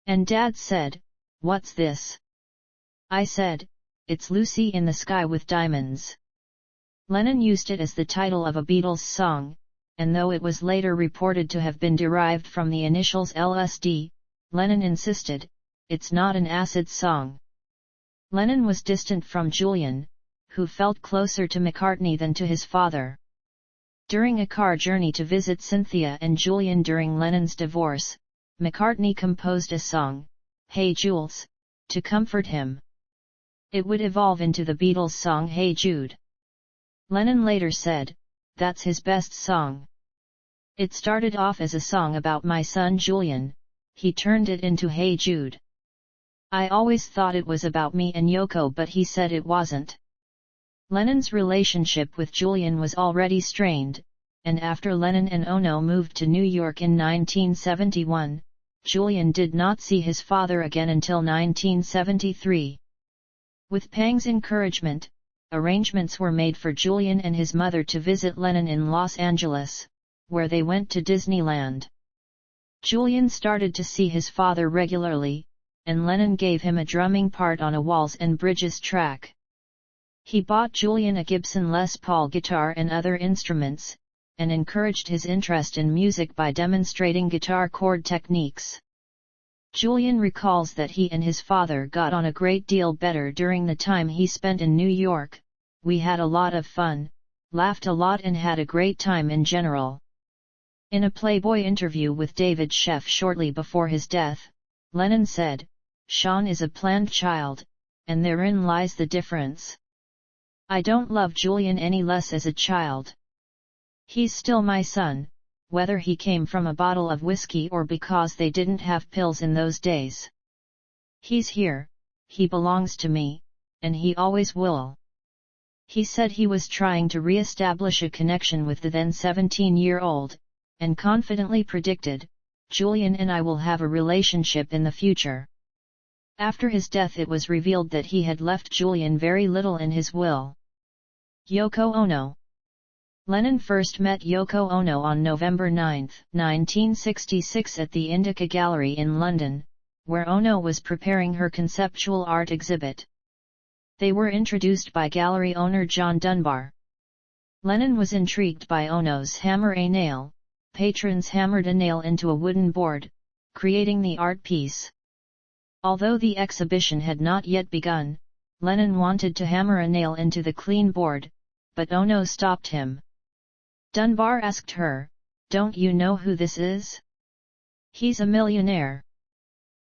And Dad said, "What's this?" I said, "It's Lucy in the Sky with Diamonds." Lennon used it as the title of a Beatles song, and though it was later reported to have been derived from the initials LSD, Lennon insisted, it's not an acid song. Lennon was distant from Julian, who felt closer to McCartney than to his father. During a car journey to visit Cynthia and Julian during Lennon's divorce, McCartney composed a song, Hey Jules, to comfort him. It would evolve into the Beatles' song Hey Jude. Lennon later said, "That's his best song. It started off as a song about my son Julian, he turned it into Hey Jude. I always thought it was about me and Yoko but he said it wasn't." Lennon's relationship with Julian was already strained, and after Lennon and Ono moved to New York in 1971, Julian did not see his father again until 1973. With Pang's encouragement, arrangements were made for Julian and his mother to visit Lennon in Los Angeles, where they went to Disneyland. Julian started to see his father regularly, and Lennon gave him a drumming part on a Walls and Bridges track. He bought Julian a Gibson Les Paul guitar and other instruments, and encouraged his interest in music by demonstrating guitar chord techniques. Julian recalls that he and his father got on a great deal better during the time he spent in New York. "We had a lot of fun, laughed a lot and had a great time in general." In a Playboy interview with David Sheff shortly before his death, Lennon said, "Sean is a planned child, and therein lies the difference. I don't love Julian any less as a child. He's still my son, whether he came from a bottle of whiskey or because they didn't have pills in those days. He's here, he belongs to me, and he always will." He said he was trying to re-establish a connection with the then 17-year-old, and confidently predicted, "Julian and I will have a relationship in the future." After his death it was revealed that he had left Julian very little in his will. Yoko Ono. Lennon first met Yoko Ono on November 9, 1966 at the Indica Gallery in London, where Ono was preparing her conceptual art exhibit. They were introduced by gallery owner John Dunbar. Lennon was intrigued by Ono's hammer a nail. Patrons hammered a nail into a wooden board, creating the art piece. Although the exhibition had not yet begun, Lennon wanted to hammer a nail into the clean board, but Ono stopped him. Dunbar asked her, "Don't you know who this is? He's a millionaire.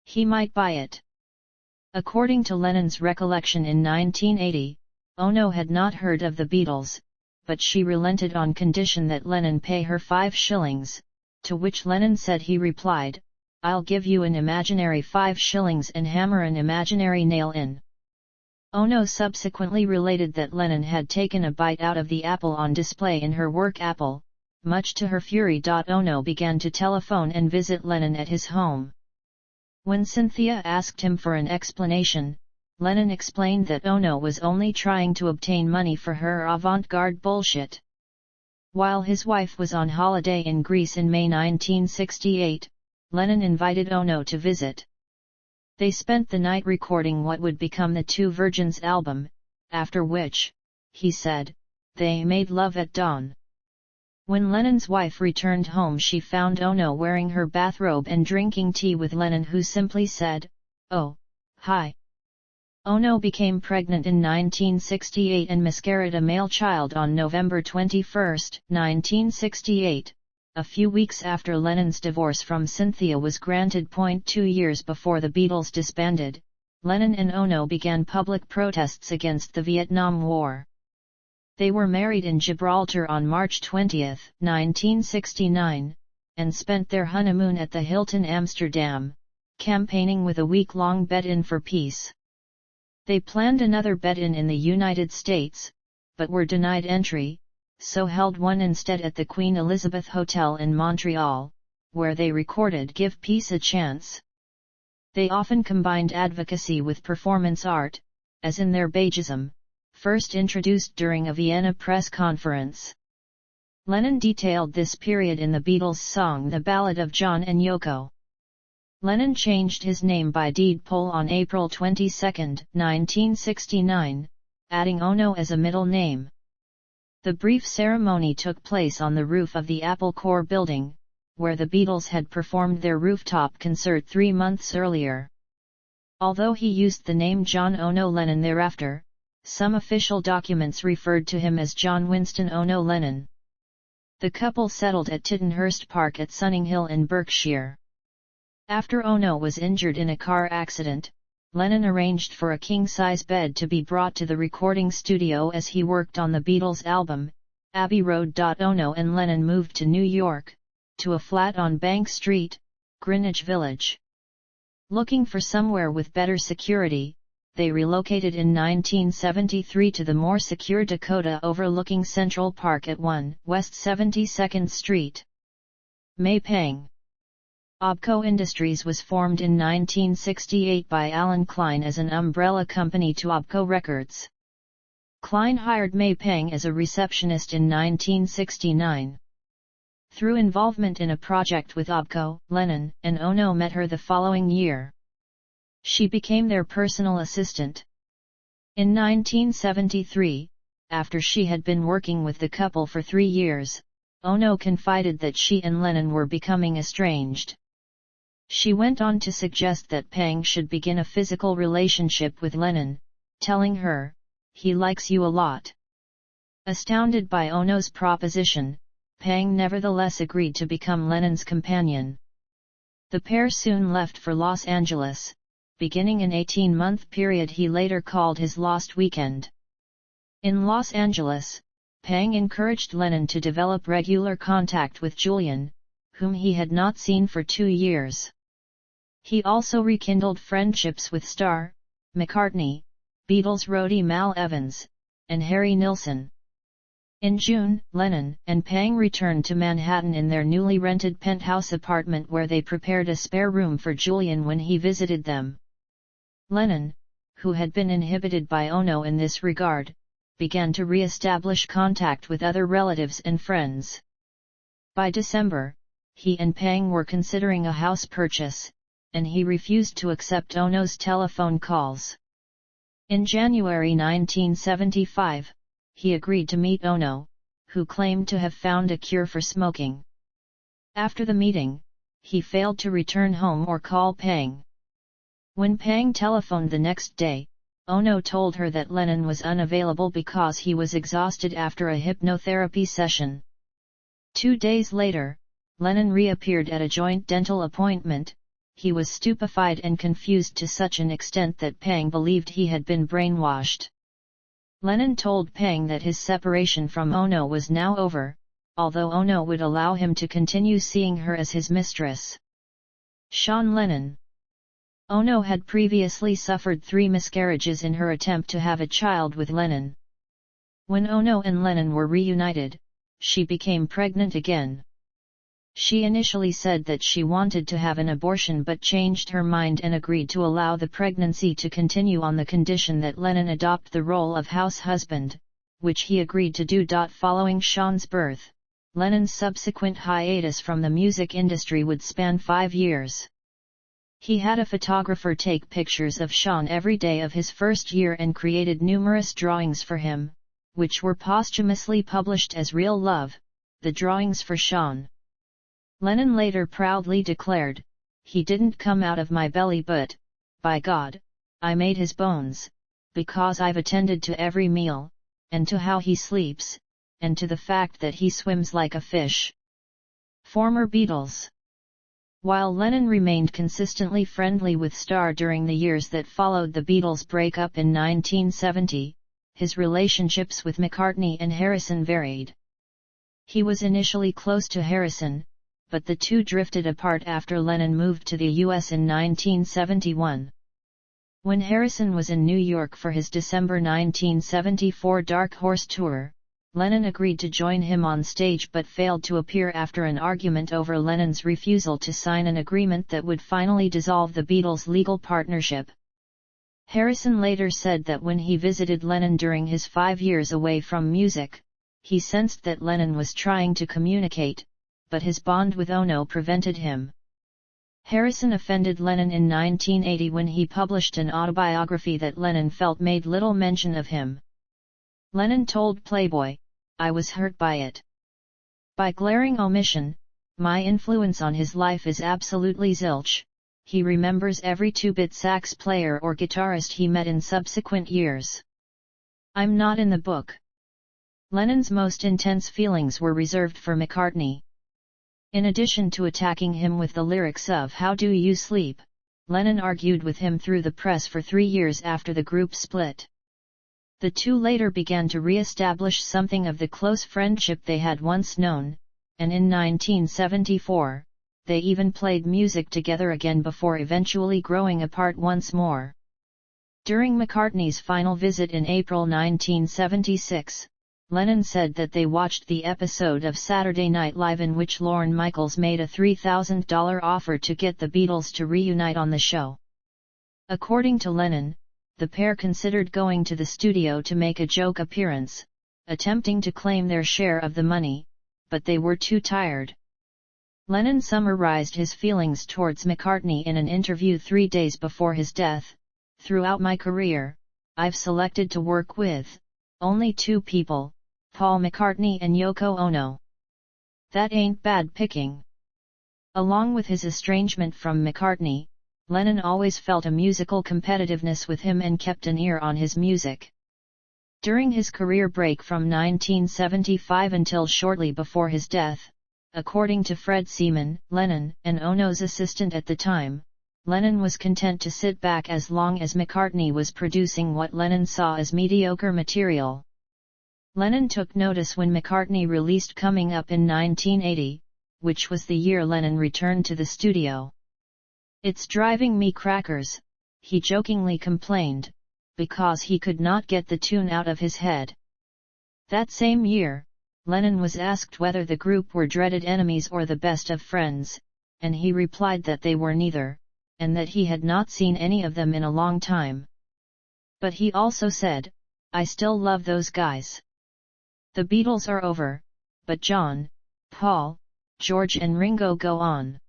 He might buy it." According to Lennon's recollection in 1980, Ono had not heard of the Beatles, but she relented on condition that Lennon pay her 5 shillings, to which Lennon said he replied, "I'll give you an imaginary 5 shillings and hammer an imaginary nail in." Ono subsequently related that Lennon had taken a bite out of the apple on display in her work apple. Much to her fury, Ono began to telephone and visit Lennon at his home. When Cynthia asked him for an explanation, Lennon explained that Ono was only trying to obtain money for her avant-garde bullshit. While his wife was on holiday in Greece in May 1968, Lennon invited Ono to visit. They spent the night recording what would become the Two Virgins album, after which, he said, they made love at dawn. When Lennon's wife returned home she found Ono wearing her bathrobe and drinking tea with Lennon, who simply said, "Oh, hi." Ono became pregnant in 1968 and miscarried a male child on November 21, 1968, a few weeks after Lennon's divorce from Cynthia was granted. 2 years before the Beatles disbanded, Lennon and Ono began public protests against the Vietnam War. They were married in Gibraltar on March 20, 1969, and spent their honeymoon at the Hilton Amsterdam, campaigning with a week-long bed-in for peace. They planned another bed-in in the United States, but were denied entry, so held one instead at the Queen Elizabeth Hotel in Montreal, where they recorded "Give Peace a Chance." They often combined advocacy with performance art, as in their Beigism, first introduced during a Vienna press conference. Lennon detailed this period in the Beatles' song The Ballad of John and Yoko. Lennon changed his name by deed poll on April 22, 1969, adding Ono as a middle name. The brief ceremony took place on the roof of the Apple Corps building, where the Beatles had performed their rooftop concert 3 months earlier. Although he used the name John Ono Lennon thereafter, some official documents referred to him as John Winston Ono Lennon. The couple settled at Tittenhurst Park at Sunninghill in Berkshire. After Ono was injured in a car accident, Lennon arranged for a king-size bed to be brought to the recording studio as he worked on the Beatles' album, Abbey Road. Ono and Lennon moved to New York, to a flat on Bank Street, Greenwich Village. Looking for somewhere with better security, they relocated in 1973 to the more secure Dakota overlooking Central Park at 1 West 72nd Street. May Pang. Obco Industries was formed in 1968 by Alan Klein as an umbrella company to Obco Records. Klein hired May Pang as a receptionist in 1969. Through involvement in a project with Obco, Lennon and Ono met her the following year. She became their personal assistant. In 1973, after she had been working with the couple for 3 years, Ono confided that she and Lennon were becoming estranged. She went on to suggest that Pang should begin a physical relationship with Lennon, telling her, "He likes you a lot." Astounded by Ono's proposition, Pang nevertheless agreed to become Lennon's companion. The pair soon left for Los Angeles, beginning an 18-month period he later called his Lost Weekend. In Los Angeles, Pang encouraged Lennon to develop regular contact with Julian, whom he had not seen for 2 years. He also rekindled friendships with Starr, McCartney, Beatles roadie Mal Evans, and Harry Nilsson. In June, Lennon and Pang returned to Manhattan in their newly rented penthouse apartment where they prepared a spare room for Julian when he visited them. Lennon, who had been inhibited by Ono in this regard, began to re-establish contact with other relatives and friends. By December, he and Pang were considering a house purchase, and he refused to accept Ono's telephone calls. In January 1975, he agreed to meet Ono, who claimed to have found a cure for smoking. After the meeting, he failed to return home or call Pang. When Pang telephoned the next day, Ono told her that Lennon was unavailable because he was exhausted after a hypnotherapy session. 2 days later, Lennon reappeared at a joint dental appointment. He was stupefied and confused to such an extent that Pang believed he had been brainwashed. Lennon told Pang that his separation from Ono was now over, although Ono would allow him to continue seeing her as his mistress. Sean Lennon. Ono had previously suffered 3 miscarriages in her attempt to have a child with Lennon. When Ono and Lennon were reunited, she became pregnant again. She initially said that she wanted to have an abortion but changed her mind and agreed to allow the pregnancy to continue on the condition that Lennon adopt the role of house husband, which he agreed to do. Following Sean's birth, Lennon's subsequent hiatus from the music industry would span 5 years. He had a photographer take pictures of Sean every day of his first year and created numerous drawings for him, which were posthumously published as Real Love, The Drawings for Sean. Lennon later proudly declared, "He didn't come out of my belly but, by God, I made his bones, because I've attended to every meal, and to how he sleeps, and to the fact that he swims like a fish." Former Beatles. While Lennon remained consistently friendly with Starr during the years that followed the Beatles' breakup in 1970, his relationships with McCartney and Harrison varied. He was initially close to Harrison, but the two drifted apart after Lennon moved to the US in 1971. When Harrison was in New York for his December 1974 Dark Horse tour, Lennon agreed to join him on stage but failed to appear after an argument over Lennon's refusal to sign an agreement that would finally dissolve the Beatles' legal partnership. Harrison later said that when he visited Lennon during his 5 years away from music, he sensed that Lennon was trying to communicate, but his bond with Ono prevented him. Harrison offended Lennon in 1980 when he published an autobiography that Lennon felt made little mention of him. Lennon told Playboy, "I was hurt by it. By glaring omission, my influence on his life is absolutely zilch." He remembers every 2-bit sax player or guitarist he met in subsequent years. "I'm not in the book." Lennon's most intense feelings were reserved for McCartney. In addition to attacking him with the lyrics of "How Do You Sleep?", Lennon argued with him through the press for 3 years after the group split. The two later began to re-establish something of the close friendship they had once known, and in 1974, they even played music together again before eventually growing apart once more. During McCartney's final visit in April 1976, Lennon said that they watched the episode of Saturday Night Live in which Lorne Michaels made a $3,000 offer to get the Beatles to reunite on the show. According to Lennon, the pair considered going to the studio to make a joke appearance, attempting to claim their share of the money, but they were too tired. Lennon summarized his feelings towards McCartney in an interview 3 days before his death. "Throughout my career, I've selected to work with only two people, Paul McCartney and Yoko Ono. That ain't bad picking. Along with his estrangement from McCartney, Lennon always felt a musical competitiveness with him and kept an ear on his music. During his career break from 1975 until shortly before his death, according to Fred Seaman, Lennon and Ono's assistant at the time, Lennon was content to sit back as long as McCartney was producing what Lennon saw as mediocre material. Lennon took notice when McCartney released Coming Up in 1980, which was the year Lennon returned to the studio. "It's driving me crackers," he jokingly complained, because he could not get the tune out of his head. That same year, Lennon was asked whether the group were dreaded enemies or the best of friends, and he replied that they were neither, and that he had not seen any of them in a long time. But he also said, "I still love those guys. The Beatles are over, but John, Paul, George and Ringo go on."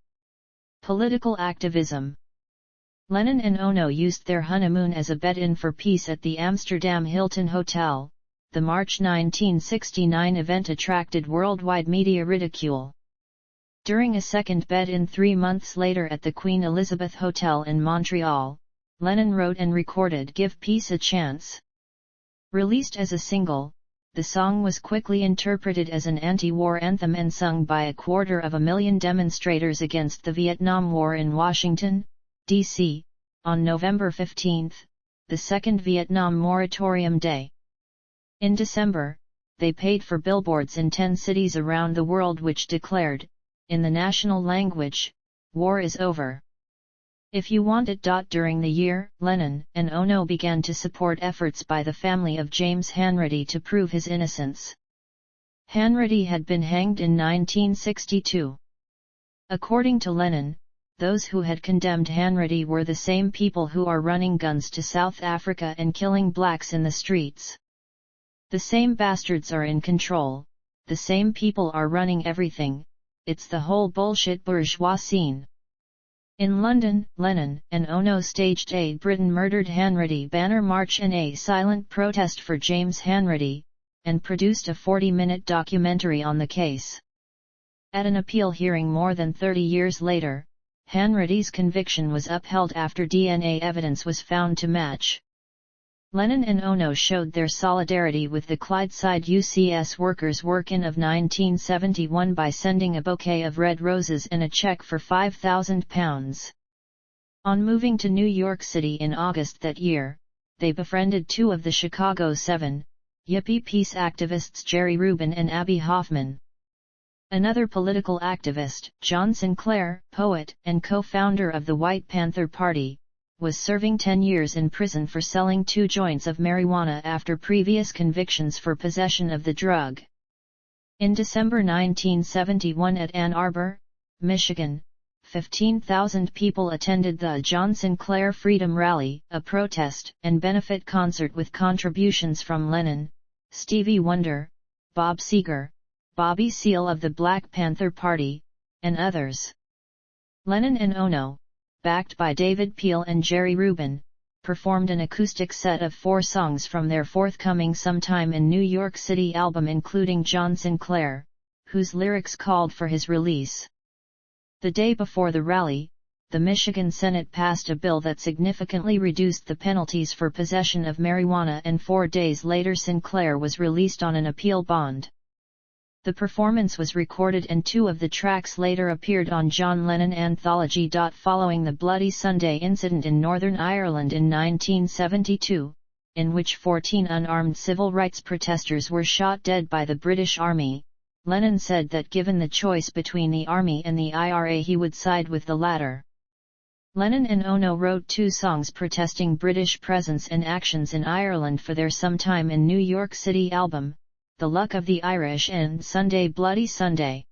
Political activism. Lennon and Ono used their honeymoon as a bed-in for peace at the Amsterdam Hilton Hotel. The March 1969 event attracted worldwide media ridicule. During a second bed-in 3 months later at the Queen Elizabeth Hotel in Montreal, Lennon wrote and recorded "Give Peace a Chance." Released as a single, the song was quickly interpreted as an anti-war anthem and sung by 250,000 demonstrators against the Vietnam War in Washington, D.C., on November 15, the second Vietnam Moratorium Day. In December, they paid for billboards in 10 cities around the world which declared, in the national language, "War is over. If you want it." During the year, Lennon and Ono began to support efforts by the family of James Hanratty to prove his innocence. Hanratty had been hanged in 1962. According to Lennon, those who had condemned Hanratty were the same people who are running guns to South Africa and killing blacks in the streets. The same bastards are in control, the same people are running everything, it's the whole bullshit bourgeois scene. In London, Lennon and Ono staged a "Britain Murdered Hanratty" banner march and a silent protest for James Hanratty, and produced a 40-minute documentary on the case. At an appeal hearing more than 30 years later, Hanratty's conviction was upheld after DNA evidence was found to match. Lennon and Ono showed their solidarity with the Clydeside UCS workers' work-in of 1971 by sending a bouquet of red roses and a check for £5,000. On moving to New York City in August that year, they befriended two of the Chicago 7, Yippie peace activists Jerry Rubin and Abby Hoffman. Another political activist, John Sinclair, poet and co-founder of the White Panther Party, was serving 10 years in prison for selling 2 joints of marijuana after previous convictions for possession of the drug. In December 1971 at Ann Arbor, Michigan, 15,000 people attended the John Sinclair Freedom Rally, a protest and benefit concert with contributions from Lennon, Stevie Wonder, Bob Seger, Bobby Seale of the Black Panther Party, and others. Lennon and Ono, backed by David Peel and Jerry Rubin, performed an acoustic set of 4 songs from their forthcoming Sometime in New York City album, including John Sinclair, whose lyrics called for his release. The day before the rally, the Michigan Senate passed a bill that significantly reduced the penalties for possession of marijuana, and 4 days later Sinclair was released on an appeal bond. The performance was recorded and 2 of the tracks later appeared on John Lennon Anthology. Following the Bloody Sunday incident in Northern Ireland in 1972, in which 14 unarmed civil rights protesters were shot dead by the British Army, Lennon said that given the choice between the Army and the IRA he would side with the latter. Lennon and Ono wrote 2 songs protesting British presence and actions in Ireland for their Sometime in New York City album, The Luck of the Irish and Sunday Bloody Sunday.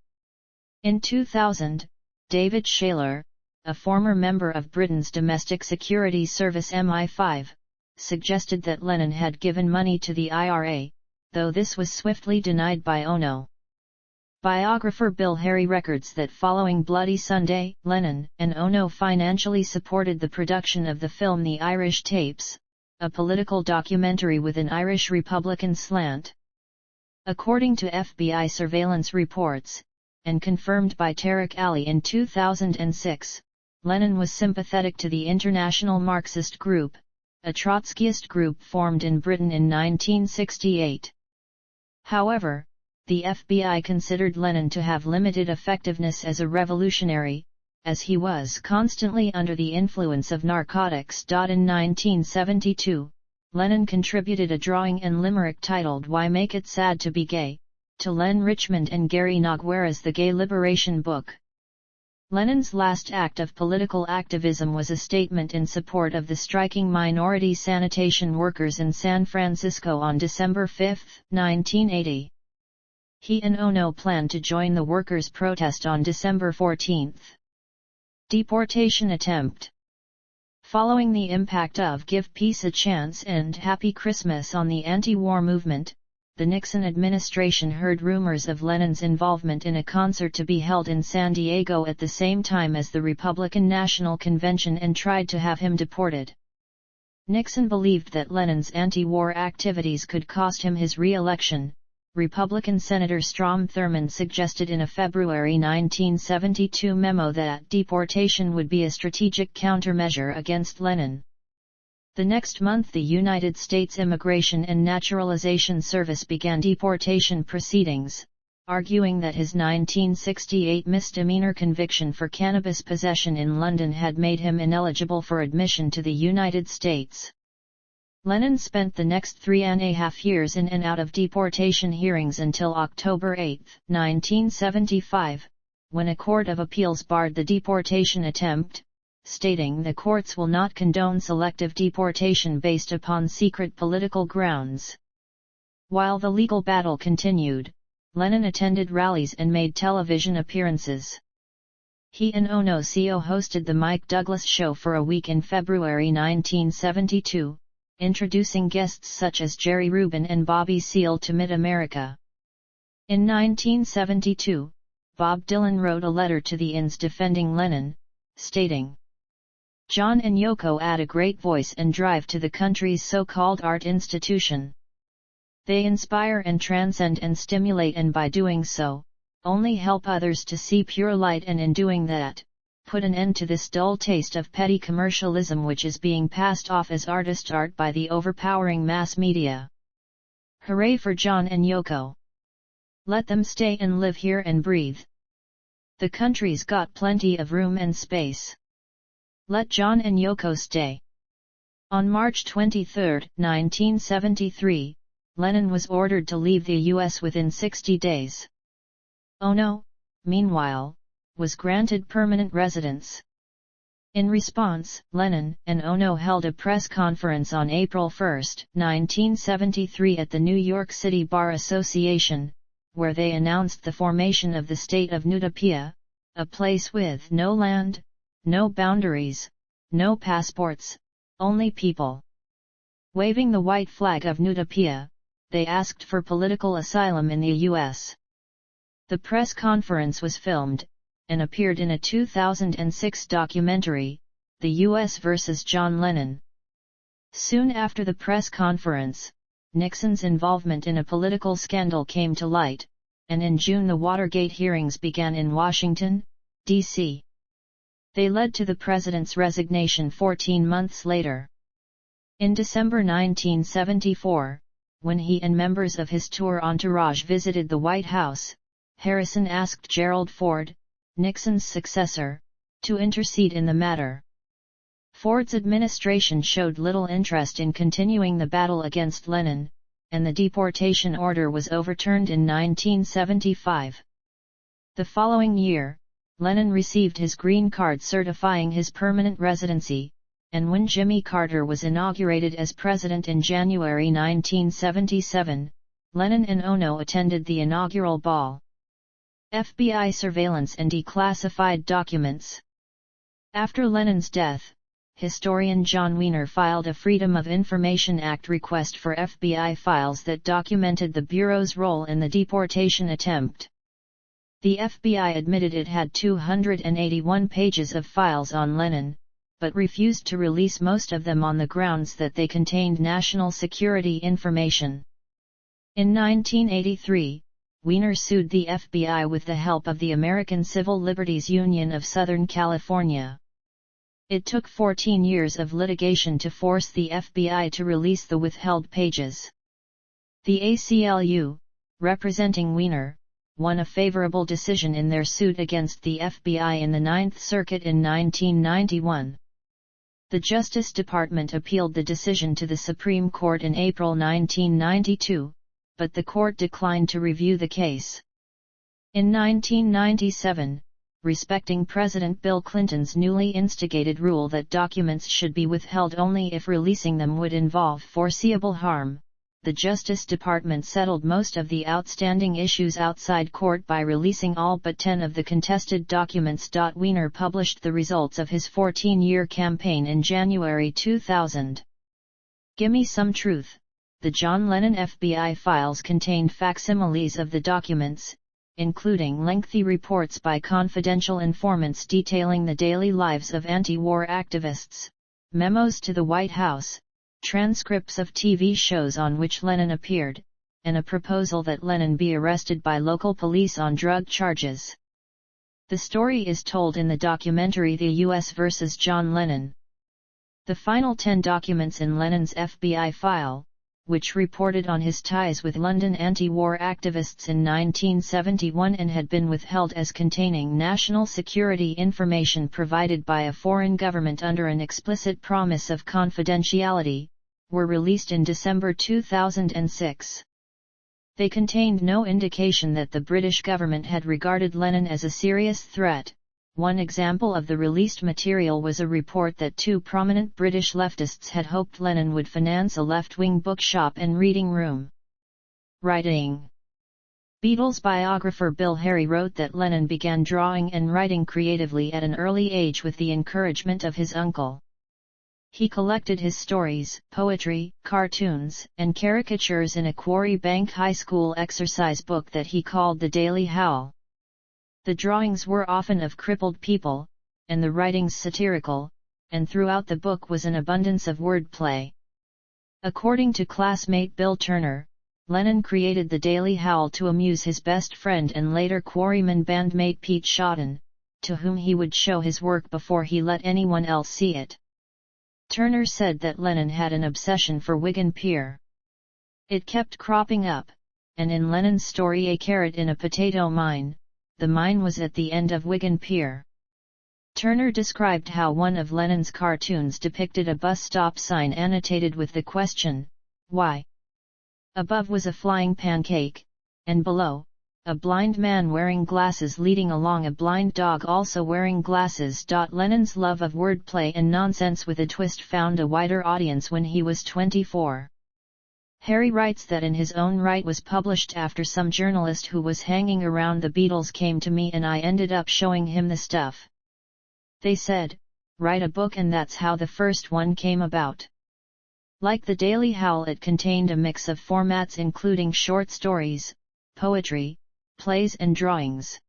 In 2000, David Shaler, a former member of Britain's Domestic Security Service MI5, suggested that Lennon had given money to the IRA, though this was swiftly denied by Ono. Biographer Bill Harry records that following Bloody Sunday, Lennon and Ono financially supported the production of the film The Irish Tapes, a political documentary with an Irish Republican slant. According to FBI surveillance reports, and confirmed by Tariq Ali in 2006, Lennon was sympathetic to the International Marxist Group, a Trotskyist group formed in Britain in 1968. However, the FBI considered Lennon to have limited effectiveness as a revolutionary, as he was constantly under the influence of narcotics. In 1972, Lennon contributed a drawing and limerick titled "Why Make It Sad to Be Gay?" to Len Richmond and Gary Nogueira's The Gay Liberation Book. Lennon's last act of political activism was a statement in support of the striking minority sanitation workers in San Francisco on December 5, 1980. He and Ono planned to join the workers' protest on December 14. Deportation attempt. Following the impact of Give Peace a Chance and Happy Christmas on the anti-war movement, the Nixon administration heard rumors of Lennon's involvement in a concert to be held in San Diego at the same time as the Republican National Convention and tried to have him deported. Nixon believed that Lennon's anti-war activities could cost him his re-election. Republican Senator Strom Thurmond suggested in a February 1972 memo that deportation would be a strategic countermeasure against Lennon. The next month the United States Immigration and Naturalization Service began deportation proceedings, arguing that his 1968 misdemeanor conviction for cannabis possession in London had made him ineligible for admission to the United States. Lennon spent the next 3.5 years in and out of deportation hearings until October 8, 1975, when a court of appeals barred the deportation attempt, stating the courts will not condone selective deportation based upon secret political grounds. While the legal battle continued, Lennon attended rallies and made television appearances. He and Ono hosted the Mike Douglas Show for a week in February 1972, introducing guests such as Jerry Rubin and Bobby Seale to Mid-America. In 1972, Bob Dylan wrote a letter to the INS defending Lennon, stating, "John and Yoko add a great voice and drive to the country's so-called art institution. They inspire and transcend and stimulate, and by doing so, only help others to see pure light, and in doing that, put an end to this dull taste of petty commercialism which is being passed off as artist art by the overpowering mass media. Hooray for John and Yoko. Let them stay and live here and breathe. The country's got plenty of room and space. Let John and Yoko stay." On March 23, 1973, Lennon was ordered to leave the U.S. within 60 days. Ono, meanwhile, was granted permanent residence. In response, Lennon and Ono held a press conference on April 1, 1973 at the New York City Bar Association, where they announced the formation of the state of Nutopia, a place with no land, no boundaries, no passports, only people. Waving the white flag of Nutopia, they asked for political asylum in the U.S. The press conference was filmed, and appeared in a 2006 documentary, The U.S. vs. John Lennon. Soon after the press conference, Nixon's involvement in a political scandal came to light, and in June the Watergate hearings began in Washington, D.C. They led to the president's resignation 14 months later. In December 1974, when he and members of his tour entourage visited the White House, Harrison asked Gerald Ford, Nixon's successor, to intercede in the matter. Ford's administration showed little interest in continuing the battle against Lennon, and the deportation order was overturned in 1975. The following year, Lennon received his green card certifying his permanent residency, and when Jimmy Carter was inaugurated as president in January 1977, Lennon and Ono attended the inaugural ball. FBI surveillance and declassified documents. After Lennon's death, historian John Wiener filed a Freedom of Information Act request for FBI files that documented the Bureau's role in the deportation attempt. The FBI admitted it had 281 pages of files on Lennon, but refused to release most of them on the grounds that they contained national security information. In 1983, Weiner sued the FBI with the help of the American Civil Liberties Union of Southern California. It took 14 years of litigation to force the FBI to release the withheld pages. The ACLU, representing Weiner, won a favorable decision in their suit against the FBI in the Ninth Circuit in 1991. The Justice Department appealed the decision to the Supreme Court in April 1992, but the court declined to review the case. In 1997, respecting President Bill Clinton's newly instigated rule that documents should be withheld only if releasing them would involve foreseeable harm, the Justice Department settled most of the outstanding issues outside court by releasing all but 10 of the contested documents. Weiner published the results of his 14-year campaign in January 2000. Gimme Some Truth. The John Lennon FBI files contained facsimiles of the documents, including lengthy reports by confidential informants detailing the daily lives of anti-war activists, memos to the White House, transcripts of TV shows on which Lennon appeared, and a proposal that Lennon be arrested by local police on drug charges. The story is told in the documentary The U.S. vs. John Lennon. The final 10 documents in Lennon's FBI file, which reported on his ties with London anti-war activists in 1971 and had been withheld as containing national security information provided by a foreign government under an explicit promise of confidentiality, were released in December 2006. They contained no indication that the British government had regarded Lennon as a serious threat. One example of the released material was a report that 2 prominent British leftists had hoped Lennon would finance a left-wing bookshop and reading room. Writing. Beatles biographer Bill Harry wrote that Lennon began drawing and writing creatively at an early age with the encouragement of his uncle. He collected his stories, poetry, cartoons, and caricatures in a Quarry Bank High School exercise book that he called The Daily Howl. The drawings were often of crippled people, and the writings satirical, and throughout the book was an abundance of wordplay. According to classmate Bill Turner, Lennon created The Daily Howl to amuse his best friend and later Quarryman bandmate Pete Shotton, to whom he would show his work before he let anyone else see it. Turner said that Lennon had an obsession for Wigan Pier. It kept cropping up, and in Lennon's story A Carrot in a Potato Mine, the mine was at the end of Wigan Pier. Turner described how one of Lennon's cartoons depicted a bus stop sign annotated with the question, "Why?" Above was a flying pancake, and below, a blind man wearing glasses leading along a blind dog also wearing glasses. Lennon's love of wordplay and nonsense with a twist found a wider audience when he was 24. Harry writes that In His Own Right was published after some journalist who was hanging around the Beatles came to me and I ended up showing him the stuff. They said, "Write a book," and that's how the first one came about. Like The Daily Howl, it contained a mix of formats including short stories, poetry, plays and drawings.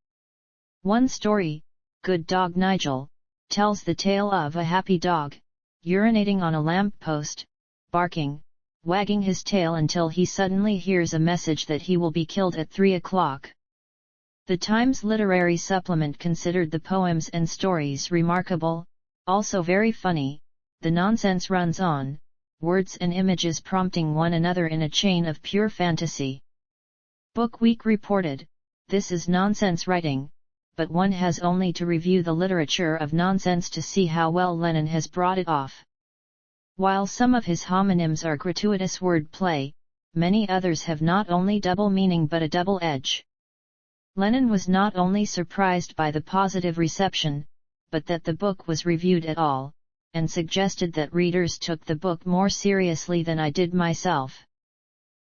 One story, Good Dog Nigel, tells the tale of a happy dog, urinating on a lamp post, barking, wagging his tail until he suddenly hears a message that he will be killed at 3 o'clock. The Times Literary Supplement considered the poems and stories remarkable, also very funny. The nonsense runs on, words and images prompting one another in a chain of pure fantasy. Book Week reported, "This is nonsense writing, but one has only to review the literature of nonsense to see how well Lennon has brought it off." While some of his homonyms are gratuitous word play, many others have not only double meaning but a double edge. Lennon was not only surprised by the positive reception, but that the book was reviewed at all, and suggested that readers took the book more seriously than I did myself.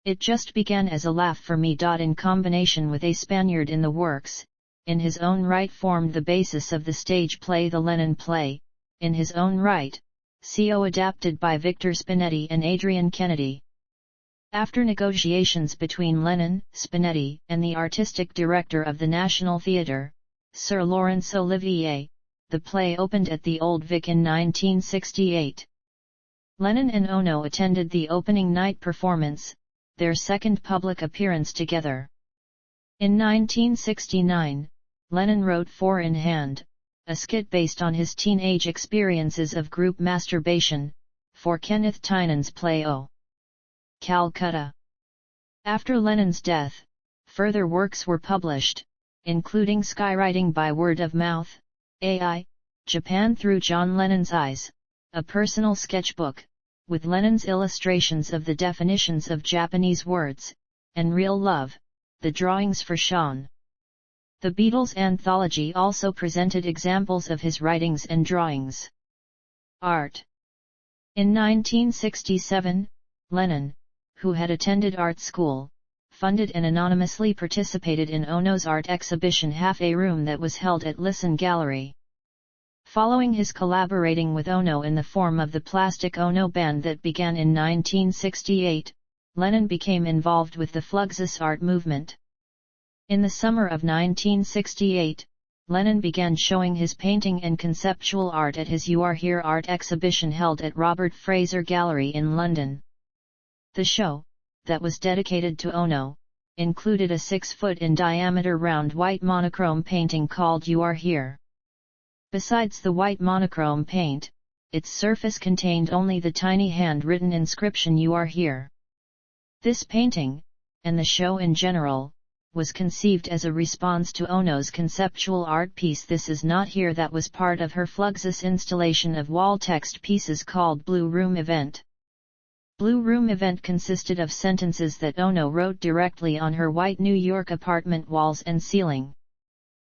"It just began as a laugh for me." In combination with A Spaniard in the Works, In His Own Right formed the basis of the stage play The Lennon Play, In His Own Right, CO adapted by Victor Spinetti and Adrian Kennedy. After negotiations between Lennon, Spinetti, and the artistic director of the National Theatre, Sir Laurence Olivier, the play opened at the Old Vic in 1968. Lennon and Ono attended the opening night performance, their second public appearance together. In 1969, Lennon wrote Four in Hand, a skit based on his teenage experiences of group masturbation, for Kenneth Tynan's play O. Calcutta. After Lennon's death, further works were published, including Skywriting by Word of Mouth, AI, Japan Through John Lennon's Eyes, a personal sketchbook, with Lennon's illustrations of the definitions of Japanese words, and Real Love, the drawings for Sean. The Beatles anthology also presented examples of his writings and drawings. Art. In 1967, Lennon, who had attended art school, funded and anonymously participated in Ono's art exhibition Half a Room that was held at Listen Gallery. Following his collaborating with Ono in the form of the Plastic Ono Band that began in 1968, Lennon became involved with the Fluxus art movement. In the summer of 1968, Lennon began showing his painting and conceptual art at his You Are Here art exhibition held at Robert Fraser Gallery in London. The show, that was dedicated to Ono, included a 6-foot in diameter round white monochrome painting called You Are Here. Besides the white monochrome paint, its surface contained only the tiny hand-written inscription You Are Here. This painting, and the show in general, was conceived as a response to Ono's conceptual art piece This Is Not Here that was part of her Fluxus installation of wall text pieces called Blue Room Event. Blue Room Event consisted of sentences that Ono wrote directly on her white New York apartment walls and ceiling.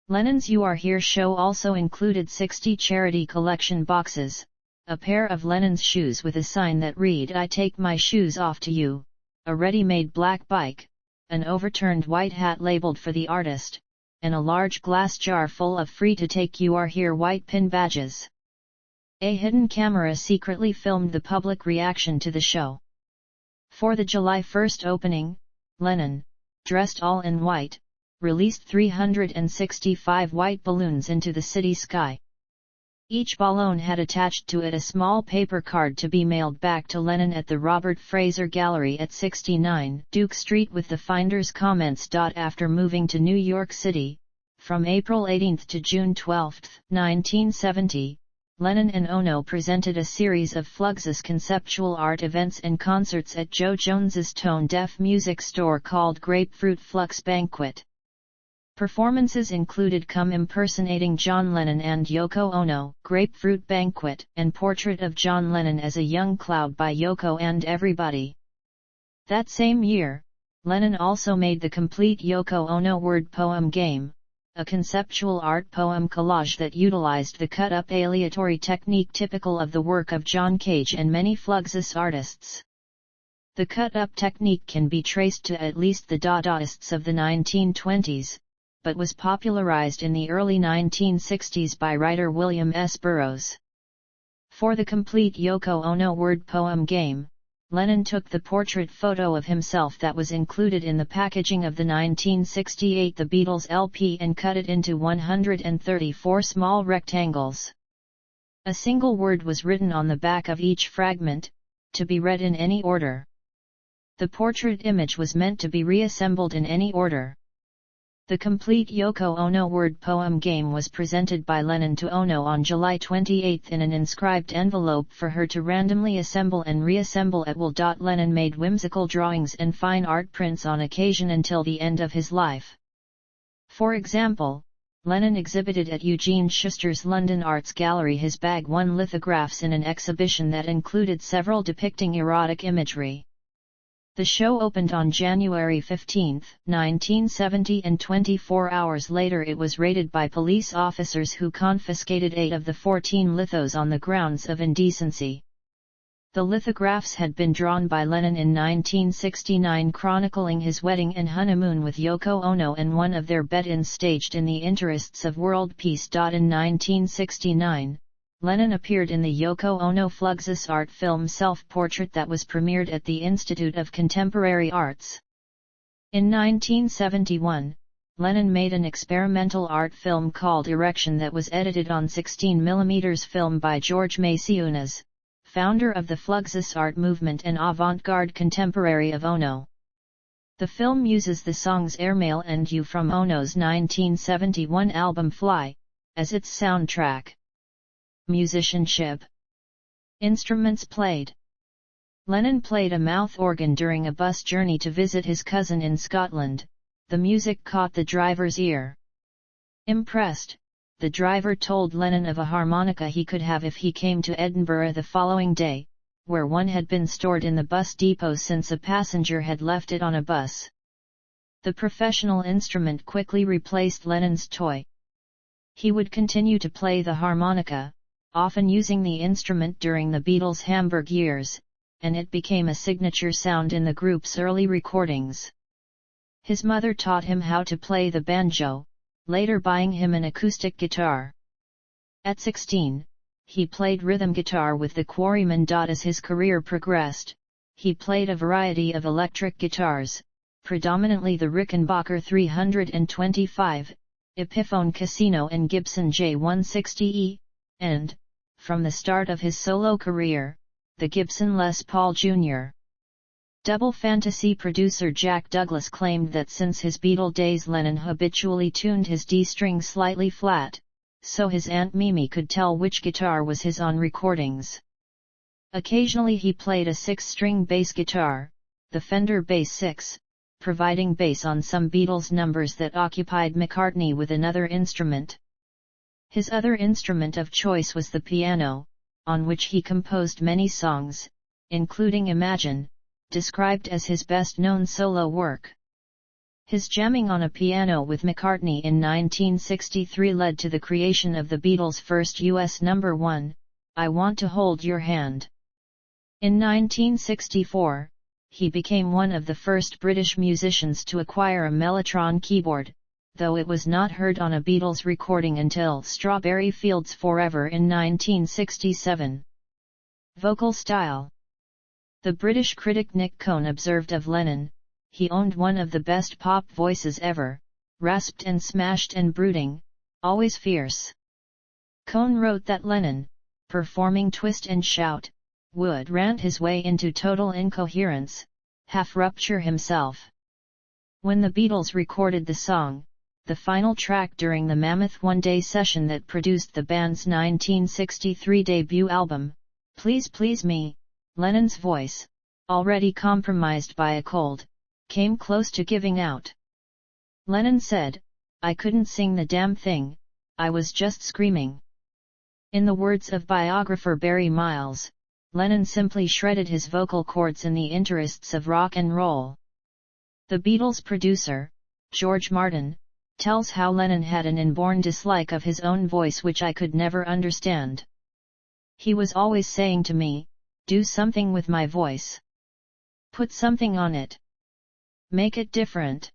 Lennon's You Are Here show also included 60 charity collection boxes, a pair of Lennon's shoes with a sign that read I take my shoes off to you, a ready-made black bike, an overturned white hat labeled for the artist, and a large glass jar full of free-to-take You Are Here white pin badges. A hidden camera secretly filmed the public reaction to the show. For the July 1st opening, Lennon, dressed all in white, released 365 white balloons into the city sky. Each balloon had attached to it a small paper card to be mailed back to Lennon at the Robert Fraser Gallery at 69 Duke Street with the finder's comments. After moving to New York City, from April 18 to June 12, 1970, Lennon and Ono presented a series of Fluxus conceptual art events and concerts at Joe Jones's tone-deaf music store called Grapefruit Flux Banquet. Performances included Come impersonating John Lennon and Yoko Ono, Grapefruit Banquet, and Portrait of John Lennon as a Young Cloud by Yoko and Everybody. That same year, Lennon also made the complete Yoko Ono word poem game, a conceptual art poem collage that utilized the cut-up aleatory technique typical of the work of John Cage and many Fluxus artists. The cut-up technique can be traced to at least the Dadaists of the 1920s, but was popularized in the early 1960s by writer William S. Burroughs. For the complete Yoko Ono word poem game, Lennon took the portrait photo of himself that was included in the packaging of the 1968 The Beatles LP and cut it into 134 small rectangles. A single word was written on the back of each fragment, to be read in any order. The portrait image was meant to be reassembled in any order. The complete Yoko Ono word poem game was presented by Lennon to Ono on July 28 in an inscribed envelope for her to randomly assemble and reassemble at will. Lennon made whimsical drawings and fine art prints on occasion until the end of his life. For example, Lennon exhibited at Eugene Schuster's London Arts Gallery his Bag 1 lithographs in an exhibition that included several depicting erotic imagery. The show opened on January 15, 1970, and 24 hours later it was raided by police officers who confiscated 8 of the 14 lithos on the grounds of indecency. The lithographs had been drawn by Lennon in 1969 chronicling his wedding and honeymoon with Yoko Ono and one of their bed-ins staged in the interests of world peace. In 1969, Lennon appeared in the Yoko Ono Fluxus art film Self-Portrait that was premiered at the Institute of Contemporary Arts. In 1971, Lennon made an experimental art film called Erection that was edited on 16mm film by George Maciunas, founder of the Fluxus art movement and avant-garde contemporary of Ono. The film uses the songs Airmail and You from Ono's 1971 album Fly as its soundtrack. Musicianship. Instruments played. Lennon played a mouth organ during a bus journey to visit his cousin in Scotland. The music caught the driver's ear. Impressed, the driver told Lennon of a harmonica he could have if he came to Edinburgh the following day, where one had been stored in the bus depot since a passenger had left it on a bus. The professional instrument quickly replaced Lennon's toy. He would continue to play the harmonica, often using the instrument during the Beatles' Hamburg years, and it became a signature sound in the group's early recordings. His mother taught him how to play the banjo, later buying him an acoustic guitar. At 16, he played rhythm guitar with the Quarrymen. As his career progressed, he played a variety of electric guitars, predominantly the Rickenbacker 325, Epiphone Casino and Gibson J160E, and, from the start of his solo career, the Gibson Les Paul Jr. Double Fantasy producer Jack Douglas claimed that since his Beatle days Lennon habitually tuned his D string slightly flat, so his Aunt Mimi could tell which guitar was his on recordings. Occasionally he played a 6-string bass guitar, the Fender Bass 6, providing bass on some Beatles numbers that occupied McCartney with another instrument. His other instrument of choice was the piano, on which he composed many songs, including Imagine, described as his best-known solo work. His jamming on a piano with McCartney in 1963 led to the creation of the Beatles' first US number 1, I Want to Hold Your Hand. In 1964, he became one of the first British musicians to acquire a Mellotron keyboard, though it was not heard on a Beatles recording until Strawberry Fields Forever in 1967. Vocal style. The British critic Nick Cohn observed of Lennon, he owned one of the best pop voices ever, rasped and smashed and brooding, always fierce. Cohn wrote that Lennon, performing Twist and Shout, would rant his way into total incoherence, half-rupture himself. When the Beatles recorded the song, the final track during the mammoth one-day session that produced the band's 1963 debut album, Please Please Me, Lennon's voice, already compromised by a cold, came close to giving out. Lennon said, I couldn't sing the damn thing, I was just screaming. In the words of biographer Barry Miles, Lennon simply shredded his vocal cords in the interests of rock and roll. The Beatles' producer, George Martin, tells how Lennon had an inborn dislike of his own voice which I could never understand. He was always saying to me, do something with my voice. Put something on it. Make it different.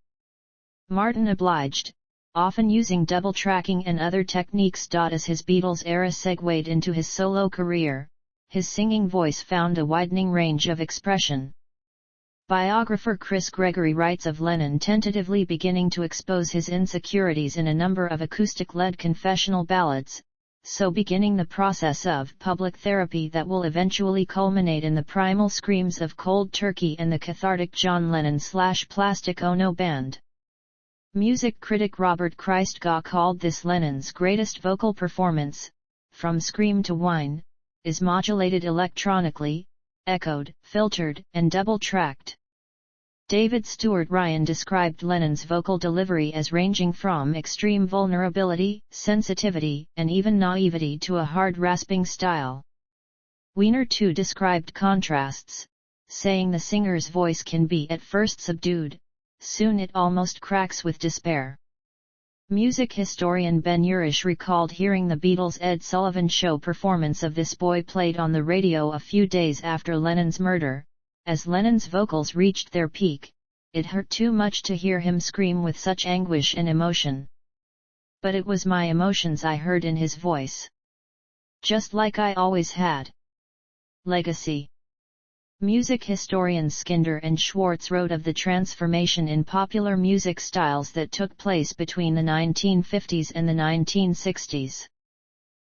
Martin obliged, often using double tracking and other techniques. As his Beatles era segued into his solo career, his singing voice found a widening range of expression. Biographer Chris Gregory writes of Lennon tentatively beginning to expose his insecurities in a number of acoustic-led confessional ballads, so beginning the process of public therapy that will eventually culminate in the primal screams of Cold Turkey and the cathartic John Lennon/Plastic Ono Band. Music critic Robert Christgau called this Lennon's greatest vocal performance, from Scream to Whine, is modulated electronically, echoed, filtered, and double-tracked. David Stewart Ryan described Lennon's vocal delivery as ranging from extreme vulnerability, sensitivity, and even naivety to a hard rasping style. Weiner too described contrasts, saying the singer's voice can be at first subdued, soon it almost cracks with despair. Music historian Ben Urish recalled hearing the Beatles' Ed Sullivan Show performance of This Boy played on the radio a few days after Lennon's murder. As Lennon's vocals reached their peak, it hurt too much to hear him scream with such anguish and emotion. But it was my emotions I heard in his voice. Just like I always had. Legacy. Music historians Skinder and Schwartz wrote of the transformation in popular music styles that took place between the 1950s and the 1960s.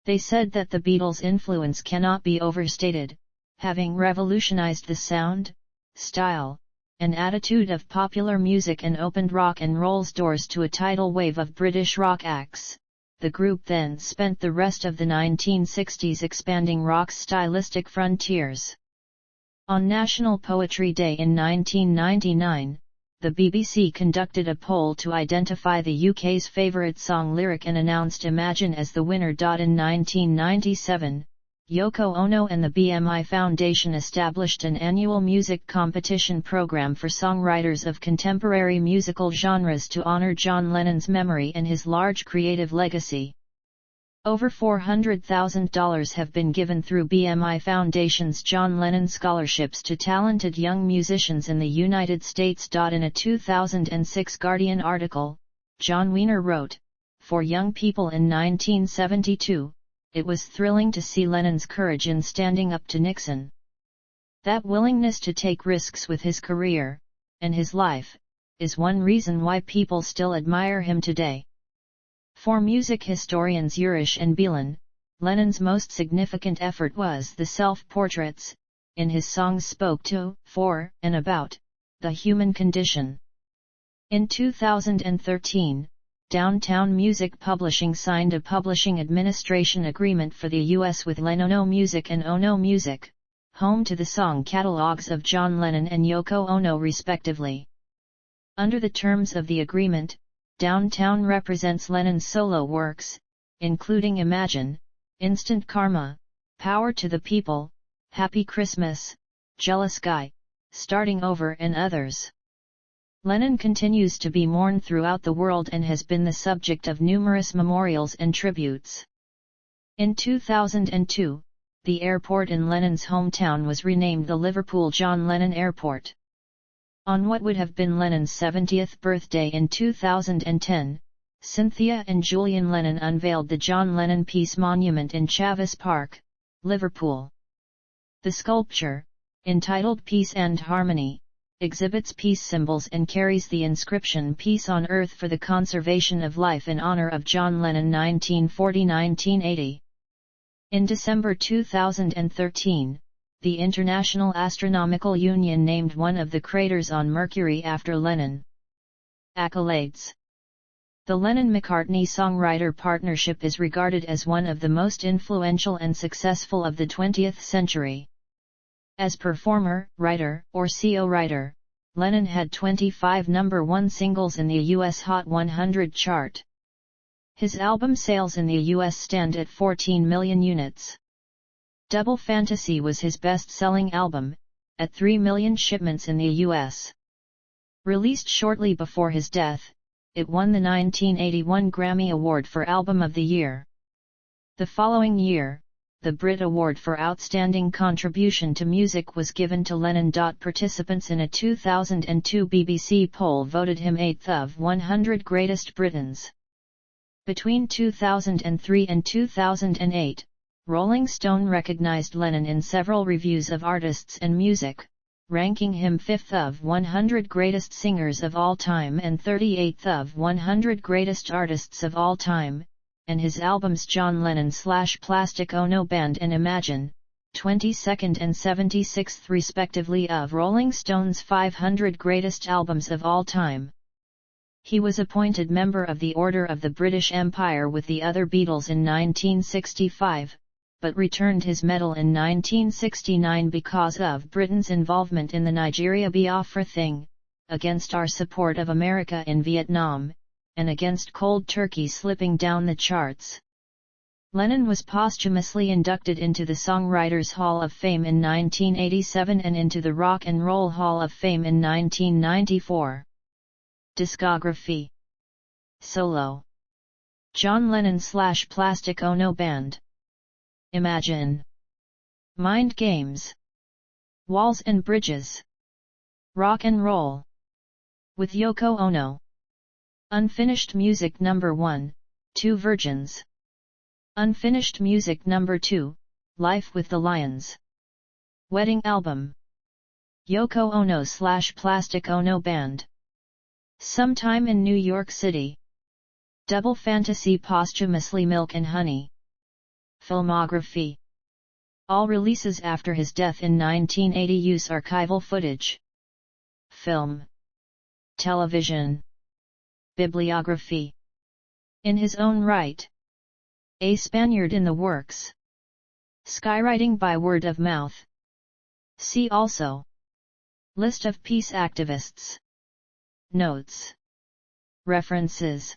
They said that the Beatles' influence cannot be overstated, having revolutionized the sound, style, and attitude of popular music and opened rock and roll's doors to a tidal wave of British rock acts. The group then spent the rest of the 1960s expanding rock's stylistic frontiers. On National Poetry Day in 1999, the BBC conducted a poll to identify the UK's favourite song lyric and announced Imagine as the winner. In 1997, Yoko Ono and the BMI Foundation established an annual music competition program for songwriters of contemporary musical genres to honour John Lennon's memory and his large creative legacy. Over $400,000 have been given through BMI Foundation's John Lennon Scholarships to talented young musicians in the United States. In a 2006 Guardian article, John Wiener wrote, "For young people in 1972, it was thrilling to see Lennon's courage in standing up to Nixon. That willingness to take risks with his career, and his life, is one reason why people still admire him today." For music historians Urish and Belan, Lennon's most significant effort was the self-portraits. In his songs spoke to, for, and about, the human condition. In 2013, Downtown Music Publishing signed a publishing administration agreement for the U.S. with Ono Music and Ono Music, home to the song catalogs of John Lennon and Yoko Ono respectively. Under the terms of the agreement, Downtown represents Lennon's solo works, including Imagine, Instant Karma, Power to the People, Happy Christmas, Jealous Guy, Starting Over and others. Lennon continues to be mourned throughout the world and has been the subject of numerous memorials and tributes. In 2002, the airport in Lennon's hometown was renamed the Liverpool John Lennon Airport. On what would have been Lennon's 70th birthday in 2010, Cynthia and Julian Lennon unveiled the John Lennon Peace Monument in Chavis Park, Liverpool. The sculpture, entitled Peace and Harmony, exhibits peace symbols and carries the inscription Peace on Earth for the Conservation of Life in honor of John Lennon 1940–1980. In December 2013, the International Astronomical Union named one of the craters on Mercury after Lennon. Accolades. The Lennon-McCartney songwriter partnership is regarded as one of the most influential and successful of the 20th century. As performer, writer, or co-writer, Lennon had 25 number one singles in the US Hot 100 chart. His album sales in the US stand at 14 million units. Double Fantasy was his best-selling album, at 3 million shipments in the US. Released shortly before his death, it won the 1981 Grammy Award for Album of the Year. The following year, the Brit Award for Outstanding Contribution to Music was given to Lennon. Participants in a 2002 BBC poll voted him 8th of 100 Greatest Britons. Between 2003 and 2008, Rolling Stone recognized Lennon in several reviews of artists and music, ranking him 5th of 100 Greatest Singers of All Time and 38th of 100 Greatest Artists of All Time, and his albums John Lennon/Plastic Ono Band and Imagine, 22nd and 76th respectively of Rolling Stone's 500 Greatest Albums of All Time. He was appointed member of the Order of the British Empire with the other Beatles in 1965, but returned his medal in 1969 because of Britain's involvement in the Nigeria Biafra thing, against our support of America in Vietnam, and against cold turkey slipping down the charts. Lennon was posthumously inducted into the Songwriters Hall of Fame in 1987 and into the Rock and Roll Hall of Fame in 1994. Discography. Solo. John Lennon/Plastic Ono Band. Imagine. Mind Games. Walls and Bridges. Rock and Roll. With Yoko Ono. Unfinished Music No. 1, 2 Virgins. Unfinished Music No. 2, Life with the Lions. Wedding Album. Yoko Ono/Plastic Ono Band. Sometime in New York City. Double Fantasy posthumously Milk and Honey. Filmography. All releases after his death in 1980 use archival footage. Film. Television. Bibliography. In his own right. A Spaniard in the Works. Skywriting by word of mouth. See also. List of peace activists. Notes. References.